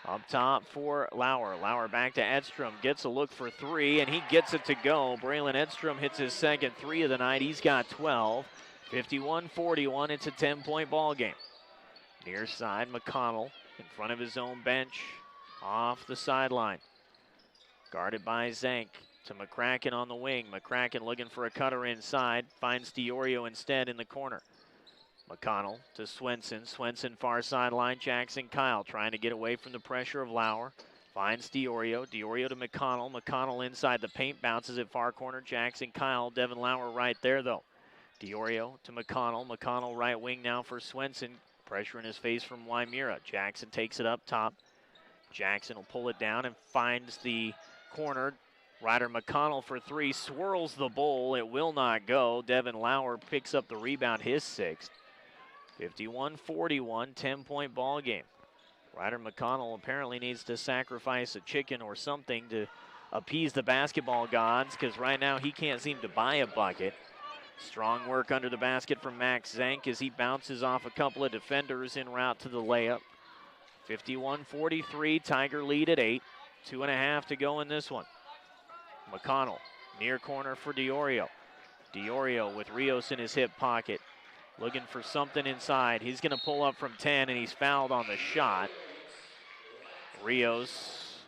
Up top for Lauer. Lauer back to Edstrom, gets a look for 3, and he gets it to go. Braylon Edstrom hits his second 3 of the night. He's got 12. 51-41, it's a 10-point ball game. Near side, McConnell in front of his own bench, off the sideline. Guarded by Zank to McCracken on the wing. McCracken looking for a cutter inside, finds DiOrio instead in the corner. McConnell to Swenson. Swenson far sideline. Jackson Kyle trying to get away from the pressure of Lauer. Finds DiOrio. DiOrio to McConnell. McConnell inside the paint, bounces it far corner. Jackson Kyle. Devin Lauer right there though. DiOrio to McConnell. McConnell right wing now for Swenson. Pressure in his face from Wymira. Jackson takes it up top. Jackson will pull it down and finds the corner. Ryder McConnell for 3. Swirls the bowl. It will not go. Devin Lauer picks up the rebound, his 6th. 51-41, 10-point ball game. Ryder McConnell apparently needs to sacrifice a chicken or something to appease the basketball gods, because right now he can't seem to buy a bucket. Strong work under the basket from Max Zank as he bounces off a couple of defenders en route to the layup. 51-43, Tiger lead at 8. 2.5 to go in this one. McConnell, near corner for DiOrio. DiOrio with Rios in his hip pocket. Looking for something inside. He's going to pull up from 10, and he's fouled on the shot. Rios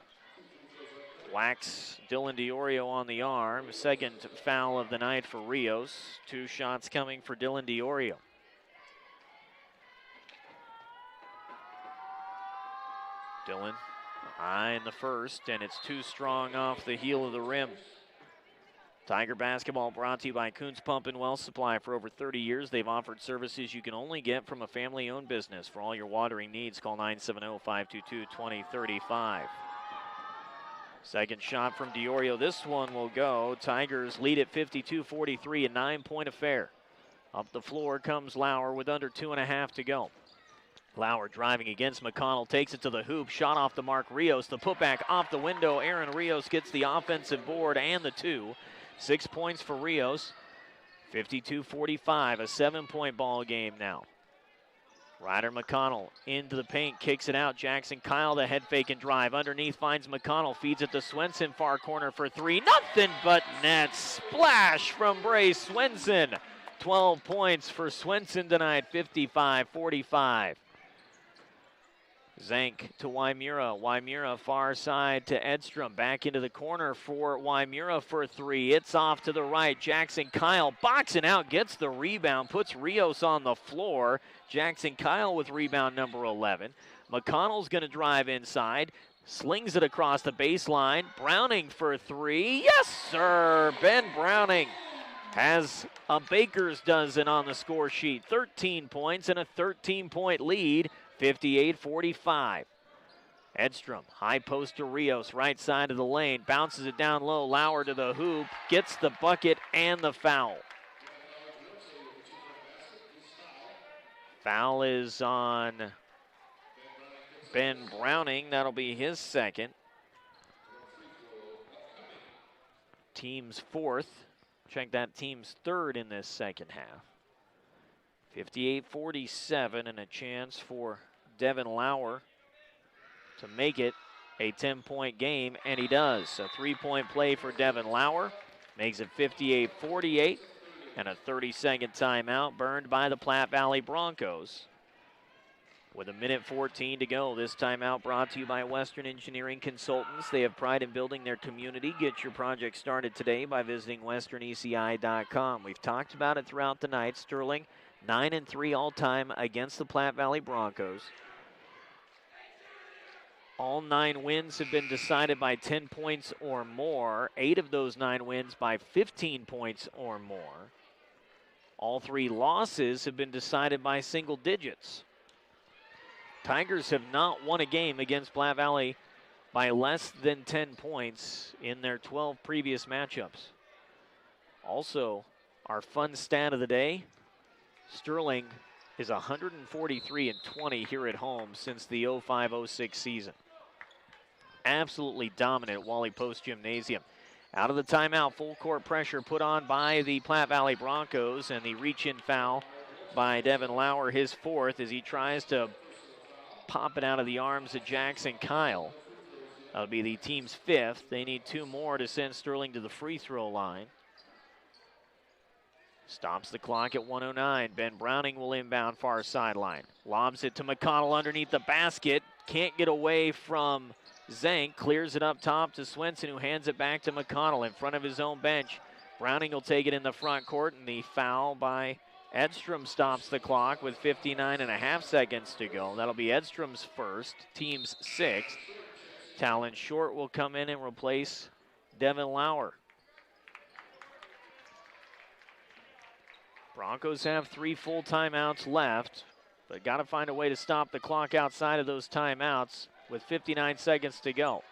whacks Dylan DiOrio on the arm. Second foul of the night for Rios. 2 shots coming for Dylan DiOrio. Dylan high in the first, and it's too strong off the heel of the rim. Tiger basketball brought to you by Kuntz Pump and Well Supply. For over 30 years, they've offered services you can only get from a family-owned business. For all your watering needs, call 970-522-2035. Second shot from DiOrio. This one will go. Tigers lead at 52-43, a 9-point affair. Up the floor comes Lauer with under 2.5 to go. Lauer driving against McConnell, takes it to the hoop, shot off the mark. Rios, the putback off the window. Aaron Rios gets the offensive board and the 2. 6 points for Rios. 52-45, a 7-point ball game now. Ryder McConnell into the paint, kicks it out. Jackson Kyle, the head fake and drive. Underneath finds McConnell, feeds it to Swenson, far corner for 3. Nothing but net. Splash from Bray Swenson. 12 points for Swenson tonight, 55-45. Zank to Wymura. Wymura far side to Edstrom. Back into the corner for Wymura for three. It's off to the right. Jackson Kyle boxing out, gets the rebound, puts Rios on the floor. Jackson Kyle with rebound number 11. McConnell's going to drive inside. Slings it across the baseline. Browning for three. Yes, sir. Ben Browning has a baker's dozen on the score sheet. 13 points and a 13-point lead. 58-45. Edstrom, high post to Rios, right side of the lane, bounces it down low. Lauer to the hoop, gets the bucket and the foul. Foul is on Ben Browning. That'll be his second. Team's fourth. Check that, team's third in this second half. 58-47 and a chance for Devin Lauer to make it a 10-point game, and he does. A three-point play for Devin Lauer makes it 58-48, and a 30-second timeout burned by the Platte Valley Broncos. With a minute 14 to go, this timeout brought to you by Western Engineering Consultants. They have pride in building their community. Get your project started today by visiting westerneci.com. We've talked about it throughout the night. Sterling 9-3 all-time against the Platte Valley Broncos. All 9 wins have been decided by 10 points or more. 8 of those 9 wins by 15 points or more. All 3 losses have been decided by single digits. Tigers have not won a game against Platte Valley by less than 10 points in their 12 previous matchups. Also, our fun stat of the day, Sterling is 143-20 here at home since the 05-06 season. Absolutely dominant at Wally Post Gymnasium. Out of the timeout, full court pressure put on by the Platte Valley Broncos, and the reach-in foul by Devin Lauer, his fourth, as he tries to pop it out of the arms of Jackson Kyle. That'll be the team's fifth. They need 2 more to send Sterling to the free throw line. Stops the clock at 1:09. Ben Browning will inbound far sideline. Lobs it to McConnell underneath the basket. Can't get away from Zank. Clears it up top to Swenson, who hands it back to McConnell in front of his own bench. Browning will take it in the front court, and the foul by Edstrom stops the clock with 59.5 seconds to go. That'll be Edstrom's first, team's sixth. Talon Short will come in and replace Devin Lauer. Broncos have 3 full timeouts left, but got to find a way to stop the clock outside of those timeouts with 59 seconds to go.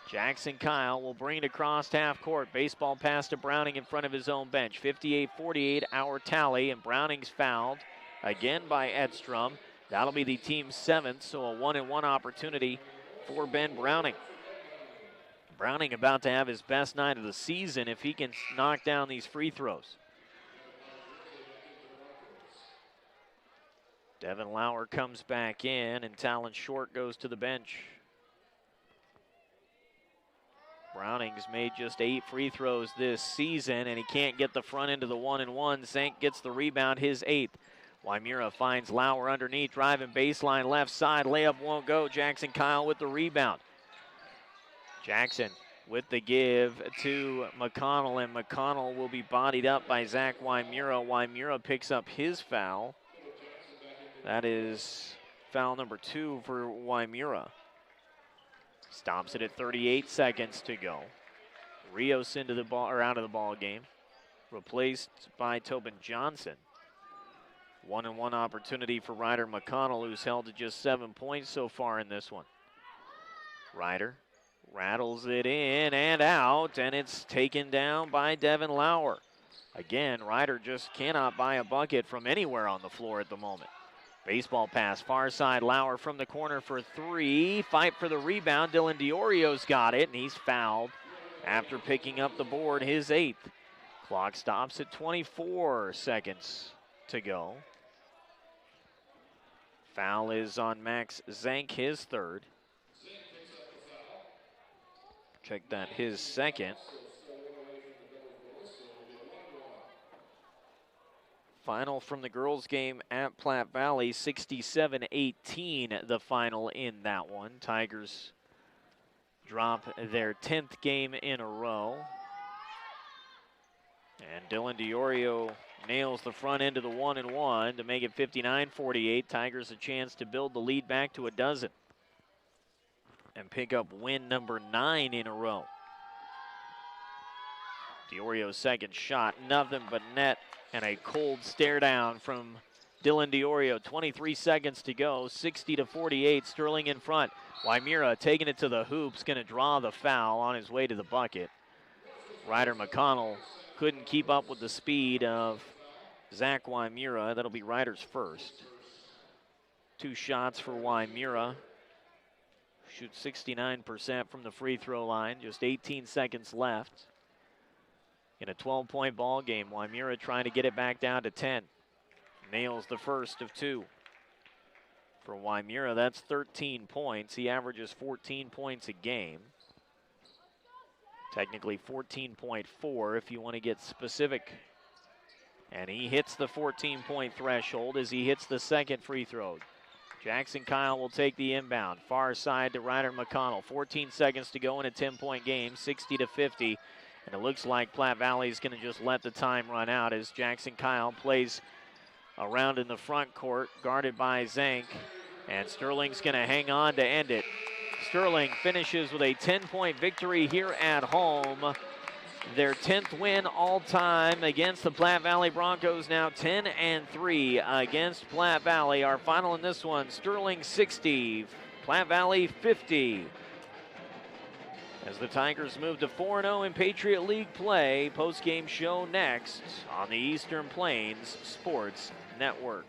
Jackson Kyle will bring it across half court. Baseball pass to Browning in front of his own bench. 58-48 our tally, and Browning's fouled again by Edstrom. That'll be the team's 7th, so a 1-and-1 opportunity for Ben Browning. Browning about to have his best night of the season if he can knock down these free throws. Devin Lauer comes back in, and Talon Short goes to the bench. Browning's made just 8 free throws this season, and he can't get the front end of the 1-and-1. Zank gets the rebound, his 8th. Wymura finds Lauer underneath, driving baseline left side. Layup won't go. Jackson Kyle with the rebound. Jackson with the give to McConnell, and McConnell will be bodied up by Zach Wymura. Wymura picks up his foul. That is foul number 2 for Wymura. Stops it at 38 seconds to go. Rios into the ball, or out of the ball game. Replaced by Tobin Johnson. 1-and-1 opportunity for Ryder McConnell, who's held to just 7 points so far in this one. Ryder rattles it in and out, and it's taken down by Devin Lauer. Again, Ryder just cannot buy a bucket from anywhere on the floor at the moment. Baseball pass, far side, Lauer from the corner for 3. Fight for the rebound. Dylan Diorio's got it, and he's fouled after picking up the board, his 8th. Clock stops at 24 seconds to go. Foul is on Max Zank, his 3rd. Check that, his 2nd. Final from the girls' game at Platte Valley, 67-18 the final in that one. Tigers drop their 10th game in a row. And Dylan DiOrio nails the front end of the 1-1 to make it 59-48. Tigers a chance to build the lead back to a dozen and pick up win number 9 in a row. DiOrio's second shot, nothing but net, and a cold stare down from Dylan DiOrio. 23 seconds to go, 60-48, Sterling in front. Wymira taking it to the hoops, going to draw the foul on his way to the bucket. Ryder McConnell couldn't keep up with the speed of Zach Wymira. That'll be Ryder's first. 2 shots for Wymira. Shoots 69% from the free throw line, just 18 seconds left. In a 12-point ball game, Wymira trying to get it back down to 10. Nails the first of 2. For Wymira, that's 13 points. He averages 14 points a game. Technically 14.4 if you want to get specific. And he hits the 14-point threshold as he hits the second free throw. Jackson Kyle will take the inbound. Far side to Ryder McConnell. 14 seconds to go in a 10-point game, 60-50. And it looks like Platte Valley is going to just let the time run out as Jackson Kyle plays around in the front court, guarded by Zank. And Sterling's going to hang on to end it. Sterling finishes with a 10-point victory here at home. Their 10th win all time against the Platte Valley Broncos, now 10-3 against Platte Valley. Our final in this one, Sterling 60, Platte Valley 50. As the Tigers move to 4-0 in Patriot League play, post-game show next on the Eastern Plains Sports Network.